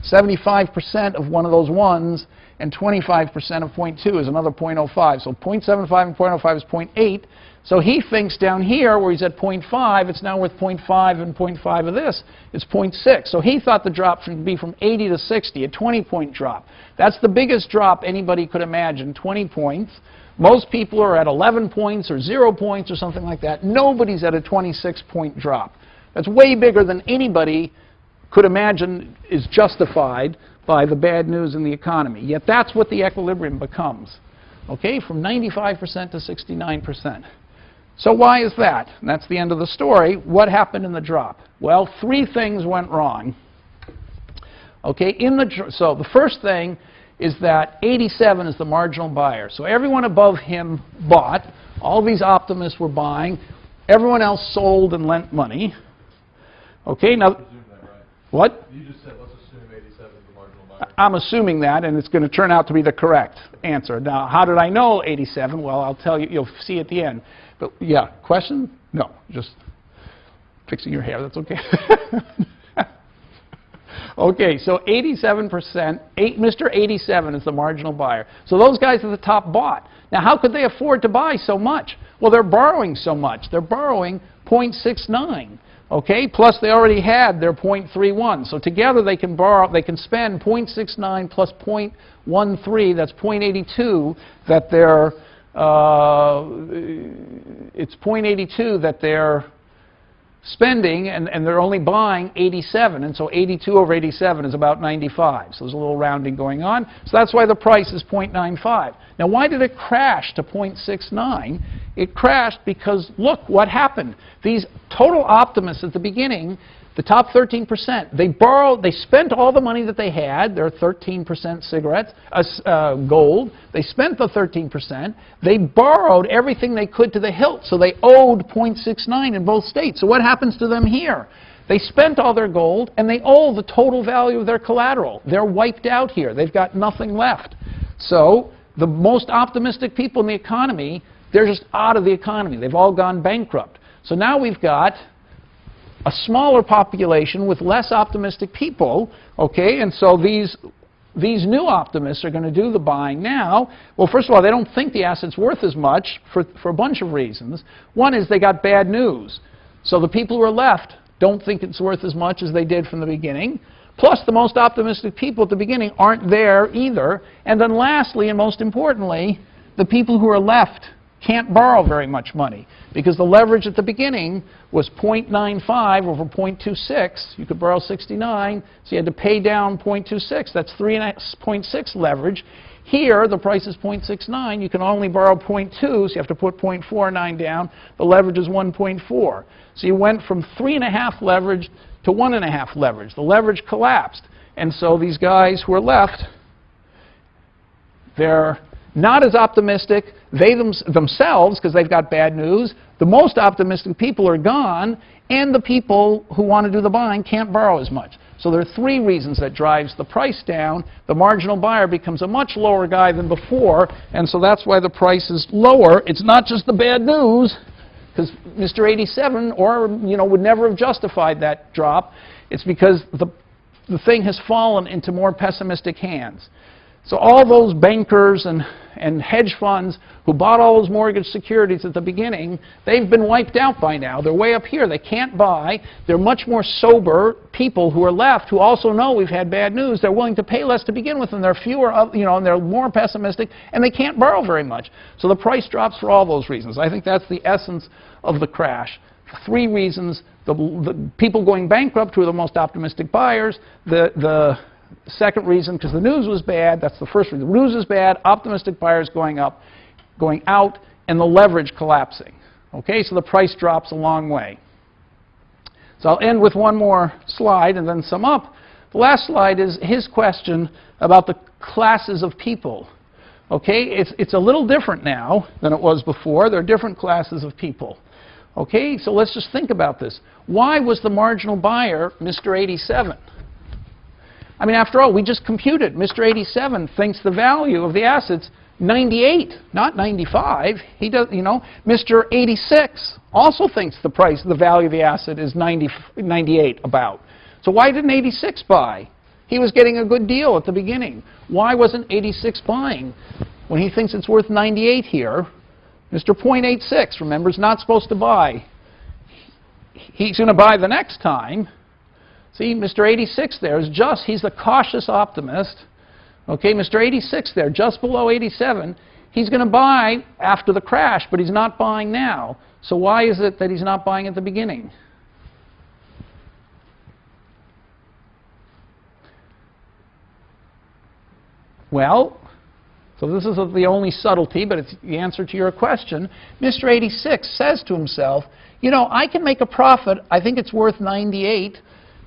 75% of one of those ones, and 25% of 0.2 is another 0.05. So 0.75 and 0.05 is 0.8. So he thinks down here, where he's at 0.5, it's now worth 0.5, and 0.5 of this is 0.6. So he thought the drop should be from 80 to 60, a 20-point drop. That's the biggest drop anybody could imagine, 20 points. Most people are at 11 points or 0 points or something like that. Nobody's at a 26-point drop. That's way bigger than anybody could imagine is justified by the bad news in the economy. Yet that's what the equilibrium becomes, okay, from 95% to 69%. So why is that? And that's the end of the story. What happened in the drop? Well, 3 things went wrong. Okay, so the first thing is that 87 is the marginal buyer. So everyone above him bought. All these optimists were buying. Everyone else sold and lent money. Okay, now, Presume that, right? What? You just said, let's assume 87 is the marginal buyer. I'm assuming that, and it's going to turn out to be the correct answer. Now, how did I know 87? Well, I'll tell you. You'll see at the end. But yeah, question? No, just fixing your hair, that's okay. Okay, so 87%, Mr. 87 is the marginal buyer. So those guys at the top bought. Now, how could they afford to buy so much? Well, they're borrowing so much. They're borrowing 0.69, okay? Plus, they already had their 0.31. So together, they can borrow, they can spend 0.69 plus 0.13, that's 0.82 that they're, it's 0.82 that they're spending, and they're only buying 87, and so 82 over 87 is about 95. So there's a little rounding going on. So that's why the price is 0.95. Now, why did it crash to 0.69? It crashed because, look what happened. These total optimists at the beginning, the top 13%, they borrowed, they spent all the money that they had, their 13% cigarettes, gold. They spent the 13%. They borrowed everything they could to the hilt, so they owed 0.69 in both states. So what happens to them here? They spent all their gold, and they owe the total value of their collateral. They're wiped out here. They've got nothing left. So the most optimistic people in the economy, they're just out of the economy. They've all gone bankrupt. So now we've got a smaller population with less optimistic people, okay? And so these new optimists are going to do the buying now. Well, first of all, they don't think the asset's worth as much for a bunch of reasons. One is they got bad news. So the people who are left don't think it's worth as much as they did from the beginning. Plus, the most optimistic people at the beginning aren't there either. And then lastly, and most importantly, the people who are left can't borrow very much money because the leverage at the beginning was 0.95 over 0.26. You could borrow 69, so you had to pay down 0.26. That's 3.6 leverage. Here, the price is 0.69. You can only borrow 0.2, so you have to put 0.49 down. The leverage is 1.4. So you went from 3.5 leverage to 1.5 leverage. The leverage collapsed. And so these guys who are left, they're not as optimistic. They themselves, because they've got bad news, the most optimistic people are gone, and the people who want to do the buying can't borrow as much. So there are three reasons that drives the price down. The marginal buyer becomes a much lower guy than before, and so that's why the price is lower. It's not just the bad news, because Mr. 87 would never have justified that drop. It's because the thing has fallen into more pessimistic hands. So all those bankers and hedge funds who bought all those mortgage securities at the beginning, they've been wiped out by now. They're way up here. They can't buy. They're much more sober people who are left who also know we've had bad news. They're willing to pay less to begin with, and they're fewer, and they're more pessimistic, and they can't borrow very much. So the price drops for all those reasons. I think that's the essence of the crash. Three reasons: the people going bankrupt who are the most optimistic buyers, the second reason, because the news was bad. That's the first reason. The news is bad, optimistic buyers going out, and the leverage collapsing. Okay, so the price drops a long way. So I'll end with one more slide and then sum up. The last slide is his question about the classes of people. Okay, it's a little different now than it was before. There are different classes of people. Okay, so let's just think about this. Why was the marginal buyer Mr. 87? I mean, after all, we just computed. Mr. 87 thinks the value of the asset's 98, not 95. He does, Mr. 86 also thinks the value of the asset is 98 about. So why didn't 86 buy? He was getting a good deal at the beginning. Why wasn't 86 buying when he thinks it's worth 98 here? Mr. 0.86, remember, is not supposed to buy. He's going to buy the next time. See, Mr. 86 there is he's the cautious optimist. Okay, Mr. 86 there, just below 87, he's going to buy after the crash, but he's not buying now. So why is it that he's not buying at the beginning? Well, so this is the only subtlety, but it's the answer to your question. Mr. 86 says to himself, I can make a profit. I think it's worth 98.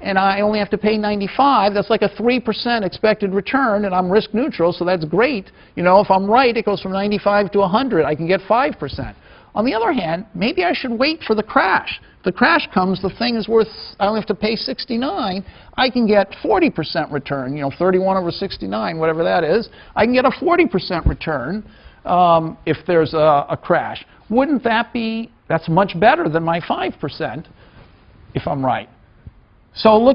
And I only have to pay 95, that's like a 3% expected return, and I'm risk neutral, so that's great. If I'm right, it goes from 95 to 100. I can get 5%. On the other hand, maybe I should wait for the crash. If the crash comes, the thing is worth, I only have to pay 69. I can get 40% return, 31 over 69, whatever that is. I can get a 40% return if there's a crash. Wouldn't that be, that's much better than my 5%. if I'm right. So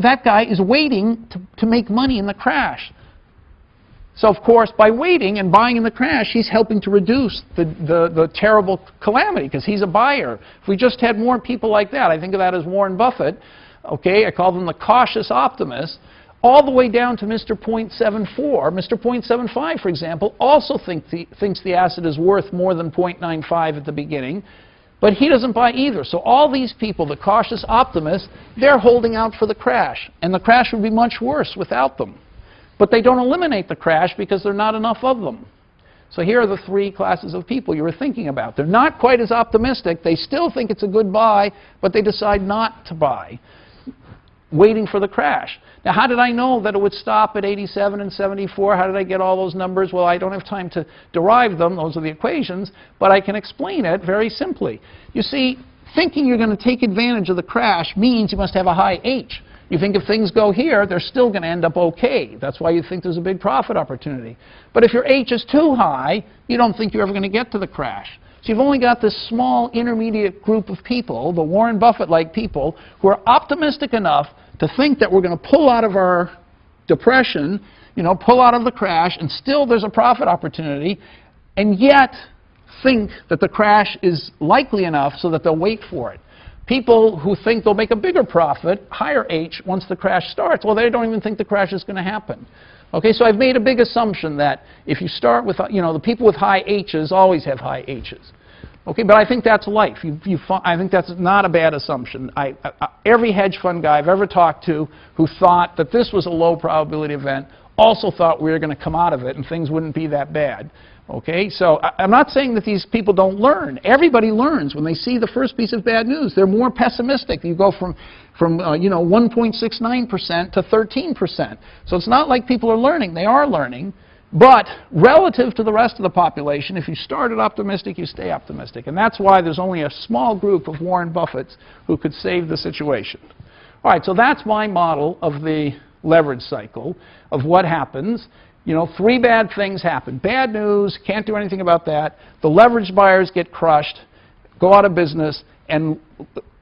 that guy is waiting to make money in the crash. So of course, by waiting and buying in the crash, he's helping to reduce the terrible calamity because he's a buyer. If we just had more people like that, I think of that as Warren Buffett. Okay, I call them the cautious optimists, all the way down to Mr. 0.74. Mr. 0.75, for example, also thinks the asset is worth more than 0.95 at the beginning, but he doesn't buy either. So all these people, the cautious optimists, they're holding out for the crash, and the crash would be much worse without them. But they don't eliminate the crash because there are not enough of them. So here are the three classes of people you were thinking about. They're not quite as optimistic. They still think it's a good buy, but they decide not to buy, waiting for the crash. Now, how did I know that it would stop at 87 and 74? How did I get all those numbers? Well, I don't have time to derive them. Those are the equations. But I can explain it very simply. You see, thinking you're going to take advantage of the crash means you must have a high H. You think if things go here, they're still going to end up okay. That's why you think there's a big profit opportunity. But if your H is too high, you don't think you're ever going to get to the crash. So you've only got this small intermediate group of people, the Warren Buffett-like people, who are optimistic enough to think that we're going to pull out of our depression, pull out of the crash, and still there's a profit opportunity, and yet think that the crash is likely enough so that they'll wait for it. People who think they'll make a bigger profit, higher H, once the crash starts, well, they don't even think the crash is going to happen. Okay, so I've made a big assumption that if you start with, the people with high H's always have high H's. Okay, but I think that's life. I think that's not a bad assumption. Every hedge fund guy I've ever talked to who thought that this was a low probability event also thought we were going to come out of it and things wouldn't be that bad. Okay, so I'm not saying that these people don't learn. Everybody learns when they see the first piece of bad news. They're more pessimistic. You go from 1.69% to 13%. So it's not like people are learning. They are learning. But relative to the rest of the population, if you started optimistic, you stay optimistic. And that's why there's only a small group of Warren Buffetts who could save the situation. All right, so that's my model of the leverage cycle, of what happens. Three bad things happen. Bad news, can't do anything about that. The leverage buyers get crushed, go out of business, and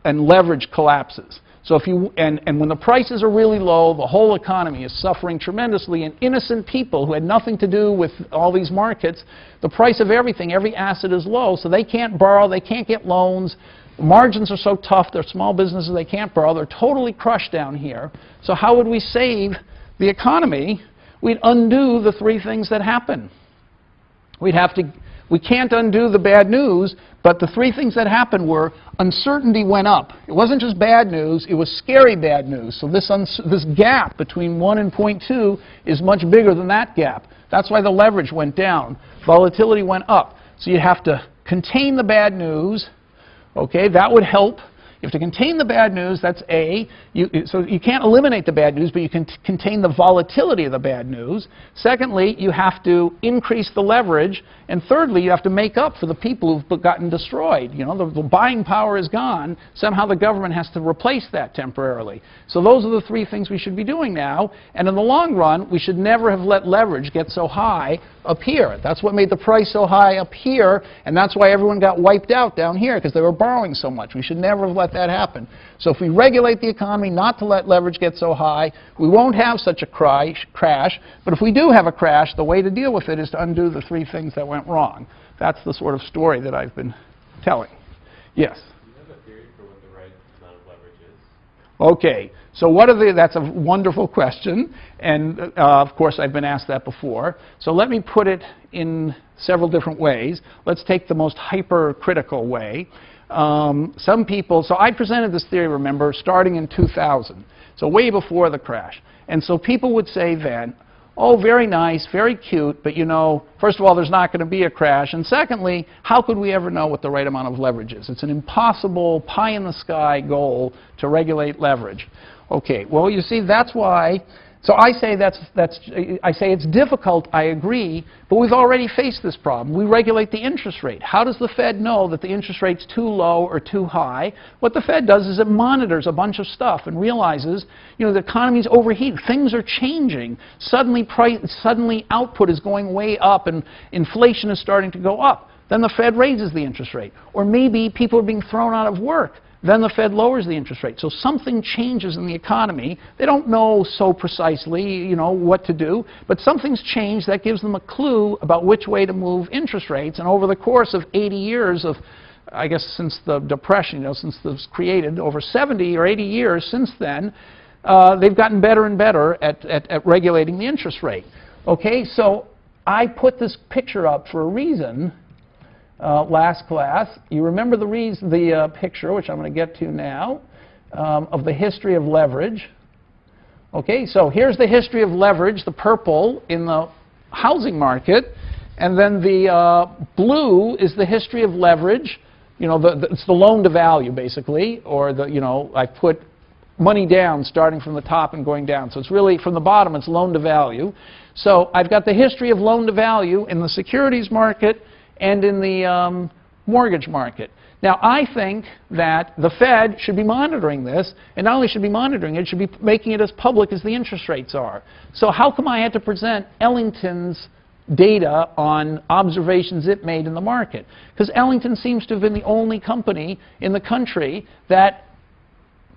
leverage collapses. So and when the prices are really low, the whole economy is suffering tremendously, and innocent people who had nothing to do with all these markets, the price of everything, every asset is low, so they can't borrow, they can't get loans. Margins are so tough, they're small businesses, they can't borrow, they're totally crushed down here. So how would we save the economy? We'd undo the three things that happen. We can't undo the bad news, but the three things that happened were uncertainty went up. It wasn't just bad news, it was scary bad news. So this gap between 1 and 0.2 is much bigger than that gap. That's why the leverage went down. Volatility went up. So you have to contain the bad news. Okay, that would help. You have to contain the bad news, that's A. So you can't eliminate the bad news, but you can contain the volatility of the bad news. Secondly, you have to increase the leverage. And thirdly, you have to make up for the people who've gotten destroyed. The buying power is gone. Somehow the government has to replace that temporarily. So those are the three things we should be doing now. And in the long run, we should never have let leverage get so high up here. That's what made the price so high up here, and that's why everyone got wiped out down here, because they were borrowing so much. We should never have let that happen. So if we regulate the economy not to let leverage get so high, we won't have such a crash. But if we do have a crash, the way to deal with it is to undo the three things that went wrong. That's the sort of story that I've been telling. Yes? Do you have a theory for what the right amount of leverage is? Okay, so that's a wonderful question, and of course I've been asked that before. So let me put it in several different ways. Let's take the most hypercritical way. Some people, so I presented this theory, remember, starting in 2000, so way before the crash. And so people would say then, oh, very nice, very cute, but first of all, there's not going to be a crash. And secondly, how could we ever know what the right amount of leverage is? It's an impossible pie-in-the-sky goal to regulate leverage. Okay, well, you see, that's why. So I say it's difficult, I agree, but we've already faced this problem. We regulate the interest rate. How does the Fed know that the interest rate's too low or too high? What the Fed does is it monitors a bunch of stuff and realizes, the economy's overheating. Things are changing. Suddenly output is going way up and inflation is starting to go up. Then the Fed raises the interest rate. Or maybe people are being thrown out of work. then the Fed lowers the interest rate. So something changes in the economy. They don't know so precisely, you know, what to do, but something's changed that gives them a clue about which way to move interest rates. And over the course of 80 years of, I guess since the Depression, you know, since this was created, over 70 or 80 years since then, they've gotten better and better at regulating the interest rate. Okay, so I put this picture up for a reason. Last class, you remember the picture, which I'm going to get to now, of the history of leverage. Okay, so here's the history of leverage, the purple in the housing market, and then the blue is the history of leverage. You know, it's the loan to value basically, or the, you know, I put money down starting from the top and going down. So it's really from the bottom, it's loan to value. So I've got the history of loan to value in the securities market and in the mortgage market. Now, I think that the Fed should be monitoring this, and not only should be monitoring it, should be making it as public as the interest rates are. So how come I had to present Ellington's data on observations it made in the market? Because Ellington seems to have been the only company in the country that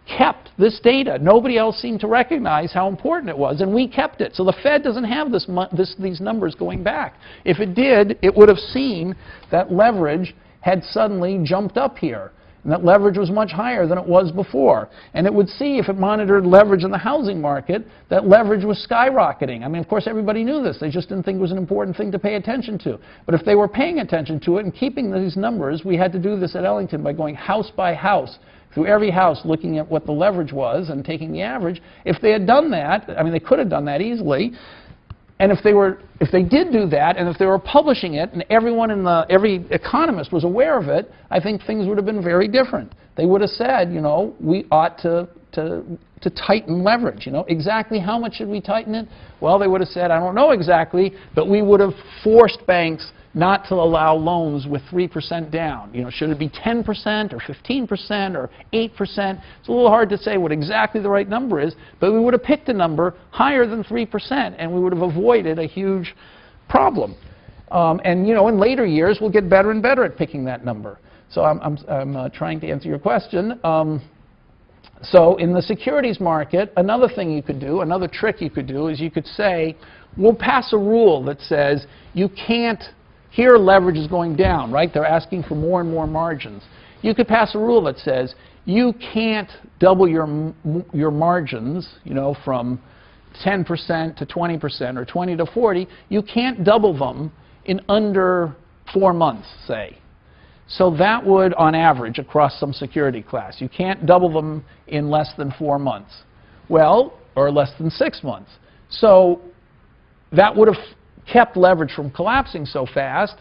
kept this data. Nobody else seemed to recognize how important it was, and we kept it. So the Fed doesn't have these numbers going back. If it did, it would have seen that leverage had suddenly jumped up here, and that leverage was much higher than it was before. And it would see, if it monitored leverage in the housing market, that leverage was skyrocketing. I mean, of course, everybody knew this. They just didn't think it was an important thing to pay attention to. But if they were paying attention to it and keeping these numbers, we had to do this at Ellington by going house by house, through every house, looking at what the leverage was and taking the average. If they had done that, I mean, they could have done that easily. And if they did do that, and if they were publishing it, and every economist was aware of it, I think things would have been very different. They would have said, you know, we ought to tighten leverage. You know, exactly how much should we tighten it? Well, they would have said, I don't know exactly, but we would have forced banks not to allow loans with 3% down. You know, should it be 10% or 15% or 8%? It's a little hard to say what exactly the right number is, but we would have picked a number higher than 3%, and we would have avoided a huge problem. And you know, in later years, we'll get better and better at picking that number. So I'm trying to answer your question. So in the securities market, another thing you could do, another trick you could do, is you could say, we'll pass a rule that says you can't. Here leverage is going down, right? They're asking for more and more margins. You could pass a rule that says you can't double your margins, you know, from 10% to 20% or 20 to 40. You can't double them in under 4 months, say. So that would, on average, across some security class, you can't double them in less than 4 months. Well, or less than 6 months. So that would have kept leverage from collapsing so fast,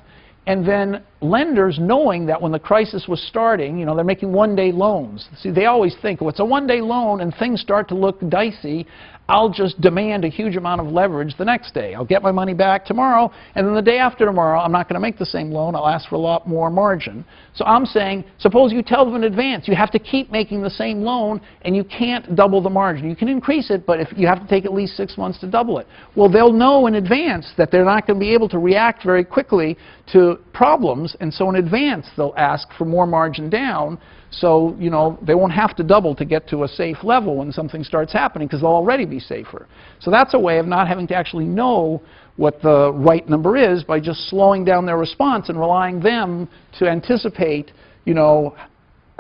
and then lenders, knowing that when the crisis was starting, you know, they're making one-day loans. See, they always think, well, it's a one-day loan and things start to look dicey, I'll just demand a huge amount of leverage the next day. I'll get my money back tomorrow, and then the day after tomorrow, I'm not going to make the same loan. I'll ask for a lot more margin. So I'm saying, suppose you tell them in advance, you have to keep making the same loan, and you can't double the margin. You can increase it, but if you have to take at least 6 months to double it. Well, they'll know in advance that they're not going to be able to react very quickly to problems, and so in advance, they'll ask for more margin down. So, you know, they won't have to double to get to a safe level when something starts happening, because they'll already be safer. So that's a way of not having to actually know what the right number is by just slowing down their response and relying them to anticipate, you know,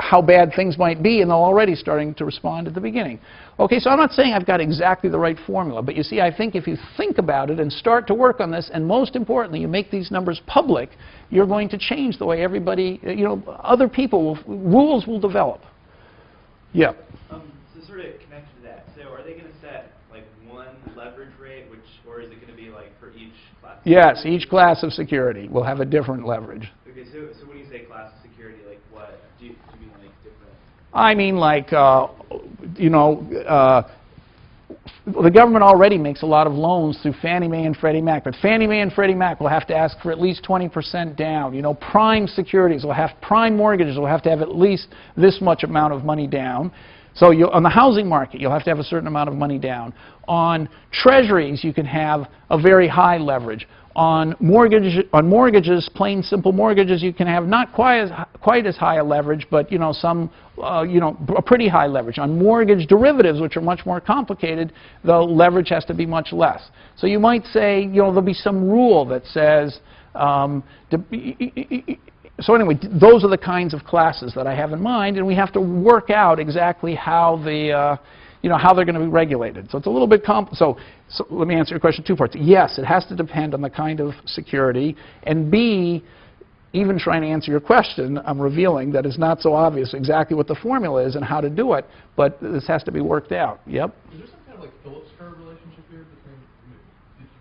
how bad things might be, and they're already starting to respond at the beginning. Okay, so I'm not saying I've got exactly the right formula, but you see, I think if you think about it and start to work on this, and most importantly, you make these numbers public, you're going to change the way everybody, you know, other people, rules will develop. Yeah. So sort of connected to that, so are they going to set like one leverage rate, or is it going to be like for each class? Yes, each class of security will have a different leverage. Okay, so when you say class of security, like what do you mean, like different? I mean, like, you know, the government already makes a lot of loans through Fannie Mae and Freddie Mac, but Fannie Mae and Freddie Mac will have to ask for at least 20% down. You know, prime securities will have, prime mortgages will have to have at least this much amount of money down. So on the housing market, you'll have to have a certain amount of money down. On treasuries, you can have a very high leverage. on mortgages, plain simple mortgages, you can have not quite as high a leverage, but a pretty high leverage. On mortgage derivatives, which are much more complicated, the leverage has to be much less. So you might say, there'll be some rule that says, so anyway, those are the kinds of classes that I have in mind, and we have to work out exactly how how they're going to be regulated. So it's a little bit so let me answer your question in two parts. Yes, it has to depend on the kind of security, and B, even trying to answer your question, I'm revealing that it's not so obvious exactly what the formula is and how to do it, but this has to be worked out. Yep. Is there some kind of like Phillips curve relationship here between,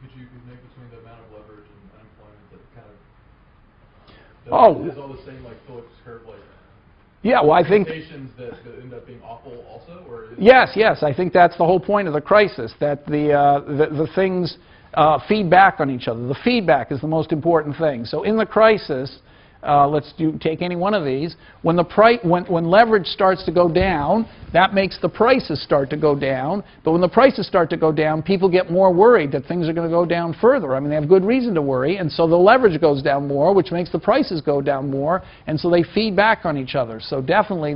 could you make between the amount of leverage and unemployment that kind of is all the same like Phillips curve like? Yeah, well, I think that end up being awful also, or yes, I think that's the whole point of the crisis, that the things feed back on each other. The feedback is the most important thing. So in the crisis, take any one of these. When leverage starts to go down, that makes the prices start to go down. But when the prices start to go down, people get more worried that things are going to go down further. I mean, they have good reason to worry, and so the leverage goes down more, which makes the prices go down more, and so they feed back on each other. So definitely,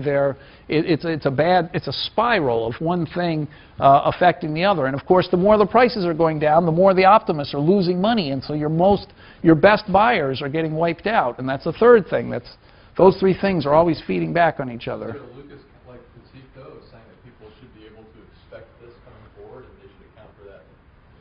it's a spiral of one thing affecting the other. And of course, the more the prices are going down, the more the optimists are losing money, and so your best buyers are getting wiped out. And that's the third thing. Those three things are always feeding back on each other. Lucas, like critique though, is saying that people should be able to expect this coming forward, and they should account for that.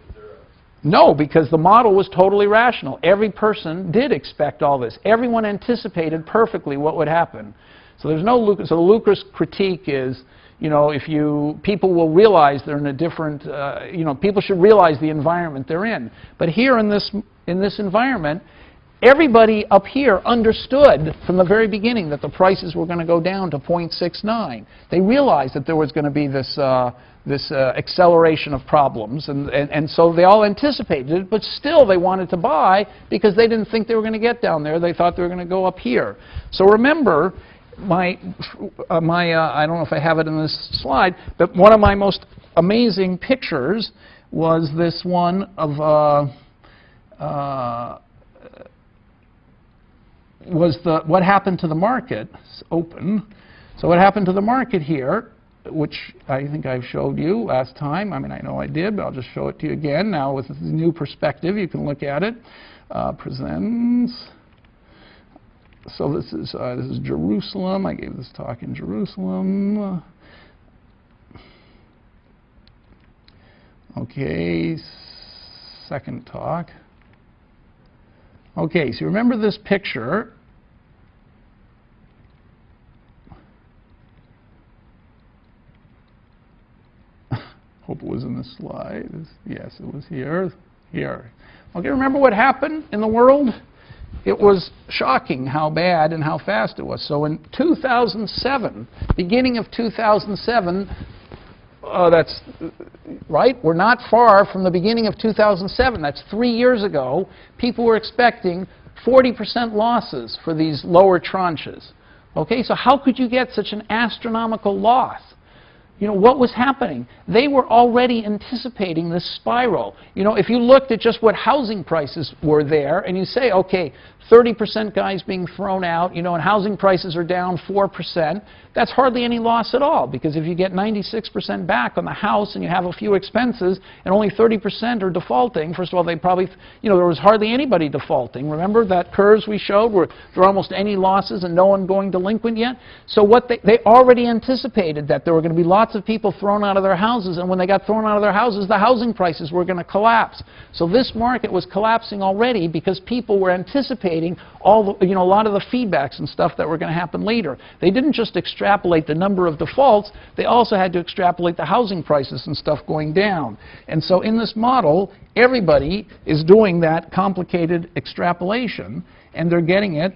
Is there a... No, because the model was totally rational. Every person did expect all this. Everyone anticipated perfectly what would happen. So there's no Lucas. So the Lucas critique is, people will realize they're in a different, people should realize the environment they're in. But here in this environment, everybody up here understood from the very beginning that the prices were going to go down to 0.69. They realized that there was going to be this acceleration of problems, and so they all anticipated it, but still they wanted to buy because they didn't think they were going to get down there. They thought they were going to go up here. So remember, I don't know if I have it in this slide, but one of my most amazing pictures was this one of what happened to the market. It's open. So what happened to the market here, which I think I showed you last time. I mean, I know I did, but I'll just show it to you again. Now with this new perspective, you can look at it. Presents. So this is Jerusalem. I gave this talk in Jerusalem. Okay, second talk. Okay, so remember this picture. Hope it was in the slide. Yes, it was here. Here. Okay, remember what happened in the world? It was shocking how bad and how fast it was. So in 2007, beginning of 2007, that's right, we're not far from the beginning of 2007. That's 3 years ago. People were expecting 40% losses for these lower tranches. Okay, so how could you get such an astronomical loss? What was happening? They were already anticipating this spiral. If you looked at just what housing prices were there, and you say, okay, 30% guys being thrown out, and housing prices are down 4%, that's hardly any loss at all, because if you get 96% back on the house and you have a few expenses and only 30% are defaulting, first of all, they probably, there was hardly anybody defaulting. Remember that curves we showed where there were almost any losses and no one going delinquent yet? So what they already anticipated that there were going to be lots of people thrown out of their houses, and when they got thrown out of their houses, the housing prices were going to collapse. So this market was collapsing already because people were anticipating all the, a lot of the feedbacks and stuff that were going to happen later. They didn't just extrapolate the number of defaults, they also had to extrapolate the housing prices and stuff going down. And so in this model, everybody is doing that complicated extrapolation, and they're getting it,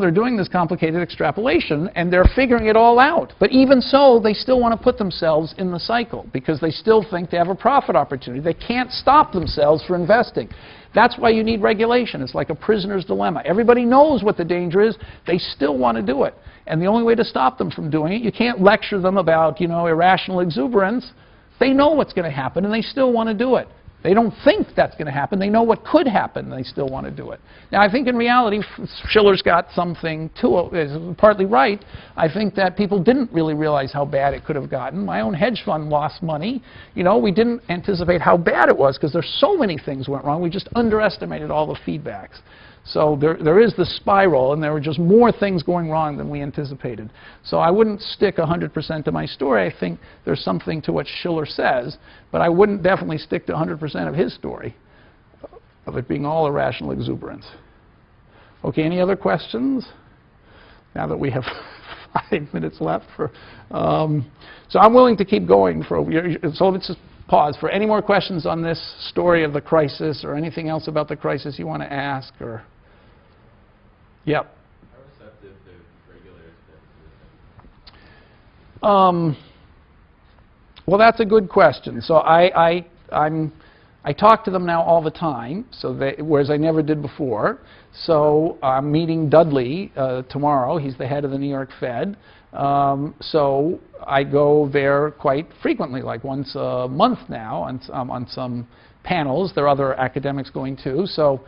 they're doing this complicated extrapolation, and they're figuring it all out. But even so, they still want to put themselves in the cycle because they still think they have a profit opportunity. They can't stop themselves from investing. That's why you need regulation. It's like a prisoner's dilemma. Everybody knows what the danger is. They still want to do it. And the only way to stop them from doing it, you can't lecture them about, irrational exuberance. They know what's going to happen, and they still want to do it. They don't think that's going to happen. They know what could happen, and they still want to do it. Now, I think in reality, Schiller's got something to it. Is partly right. I think that people didn't really realize how bad it could have gotten. My own hedge fund lost money. You know, we didn't anticipate how bad it was because there's so many things went wrong. We just underestimated all the feedbacks. So there is the spiral, and there were just more things going wrong than we anticipated. So I wouldn't stick 100% to my story. I think there's something to what Schiller says, but I wouldn't definitely stick to 100% of his story of it being all irrational exuberance. Okay, any other questions? Now that we have 5 minutes left for, so I'm willing to keep going for, so let's just pause for any more questions on this story of the crisis or anything else about the crisis you want to ask or, yep. How receptive the regulators been to this? Well, that's a good question. So I talk to them now all the time, so whereas I never did before. So I'm meeting Dudley tomorrow. He's the head of the New York Fed. So I go there quite frequently, like once a month now, on some panels. There are other academics going too. So,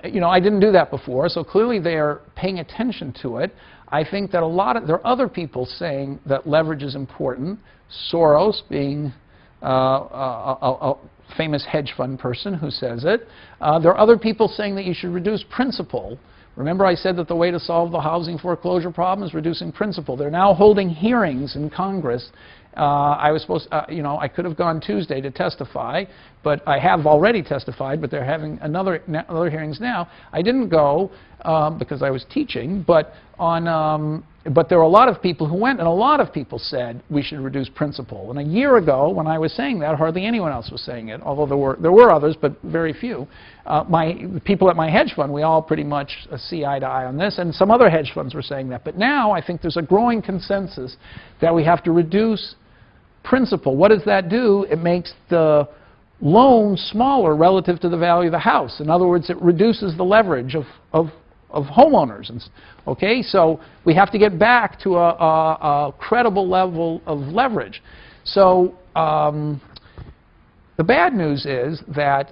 you know, I didn't do that before. So clearly they are paying attention to it. I think that there are other people saying that leverage is important. Soros being a famous hedge fund person who says it. There are other people saying that you should reduce principal. Remember I said that the way to solve the housing foreclosure problem is reducing principal. They're now holding hearings in Congress. I was supposed, you know, I could have gone Tuesday to testify, but I have already testified, but they're having other hearings now. I didn't go because I was teaching, but there were a lot of people who went, and a lot of people said we should reduce principal. And a year ago, when I was saying that, hardly anyone else was saying it, although there were others, but very few. The people at my hedge fund, we all pretty much see eye to eye on this, and some other hedge funds were saying that. But now I think there's a growing consensus that we have to reduce principal. What does that do? It makes the loan smaller relative to the value of the house. In other words, it reduces the leverage of homeowners. Okay, so we have to get back to a credible level of leverage. So the bad news is that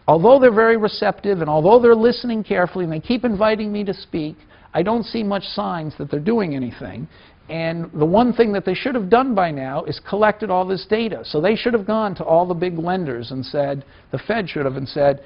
although they're very receptive and although they're listening carefully and they keep inviting me to speak, I don't see much signs that they're doing anything. And the one thing that they should have done by now is collected all this data. So they should have gone to all the big lenders and said, the Fed should have, and said,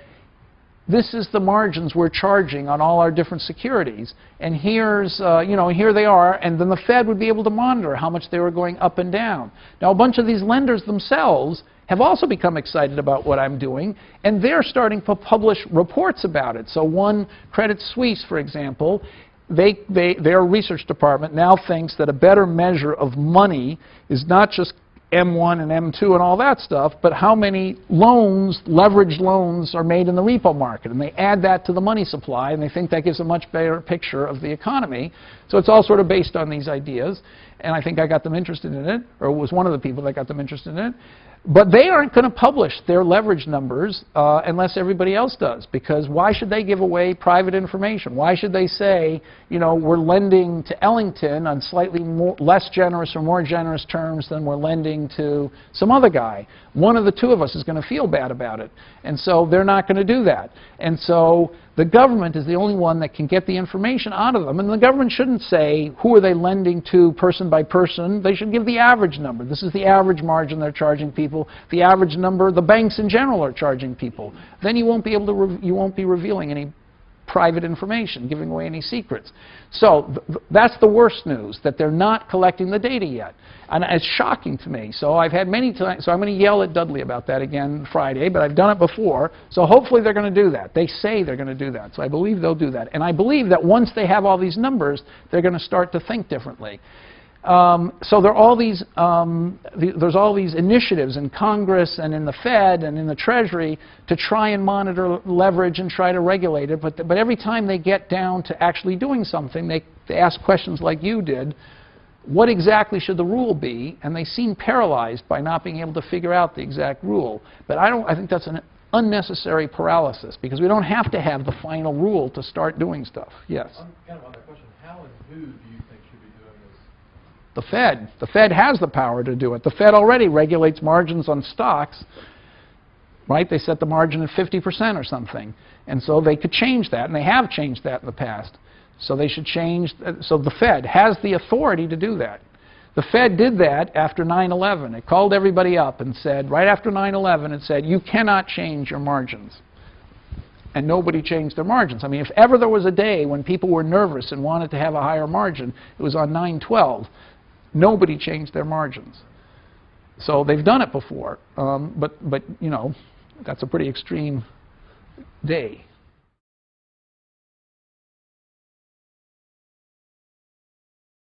this is the margins we're charging on all our different securities, and here's, you know, here they are, and then the Fed would be able to monitor how much they were going up and down. Now, a bunch of these lenders themselves have also become excited about what I'm doing, and they're starting to publish reports about it. So one, Credit Suisse, for example, their research department now thinks that a better measure of money is not just M1 and M2 and all that stuff, but how many loans, leveraged loans, are made in the repo market. And they add that to the money supply, and they think that gives a much better picture of the economy. So it's all sort of based on these ideas. And I think I got them interested in it, or was one of the people that got them interested in it. But they aren't going to publish their leverage numbers unless everybody else does, because why should they give away private information? Why should they say, you know, we're lending to Ellington on slightly less generous or more generous terms than we're lending to some other guy? One of the two of us is going to feel bad about it. And so they're not going to do that. And so the government is the only one that can get the information out of them. And the government shouldn't say, who are they lending to person by person? They should give the average number. This is the average margin they're charging people. The average number the banks in general are charging people. Then you won't be able to, you won't be revealing any private information, giving away any secrets. So that's the worst news, that they're not collecting the data yet. And it's shocking to me. So I've had many times, so I'm going to yell at Dudley about that again Friday, but I've done it before. So hopefully they're going to do that. They say they're going to do that. So I believe they'll do that. And I believe that once they have all these numbers, they're going to start to think differently. So there are all these, there's all these initiatives in Congress and in the Fed and in the Treasury to try and monitor leverage and try to regulate it. But every time they get down to actually doing something, they ask questions like you did. What exactly should the rule be? And they seem paralyzed by not being able to figure out the exact rule. But I think that's an unnecessary paralysis, because we don't have to have the final rule to start doing stuff. Yes? Kind of on that question, how and who do you think should be doing this? The Fed. The Fed has the power to do it. The Fed already regulates margins on stocks. right? They set the margin at 50% or something. And so they could change that, and they have changed that in the past. So they should change, so the Fed has the authority to do that. The Fed did that after 9/11. It called everybody up and said, right after 9/11, it said, you cannot change your margins. And nobody changed their margins. I mean, if ever there was a day when people were nervous and wanted to have a higher margin, it was on 9/12. Nobody changed their margins. So they've done it before, but you know, that's a pretty extreme day.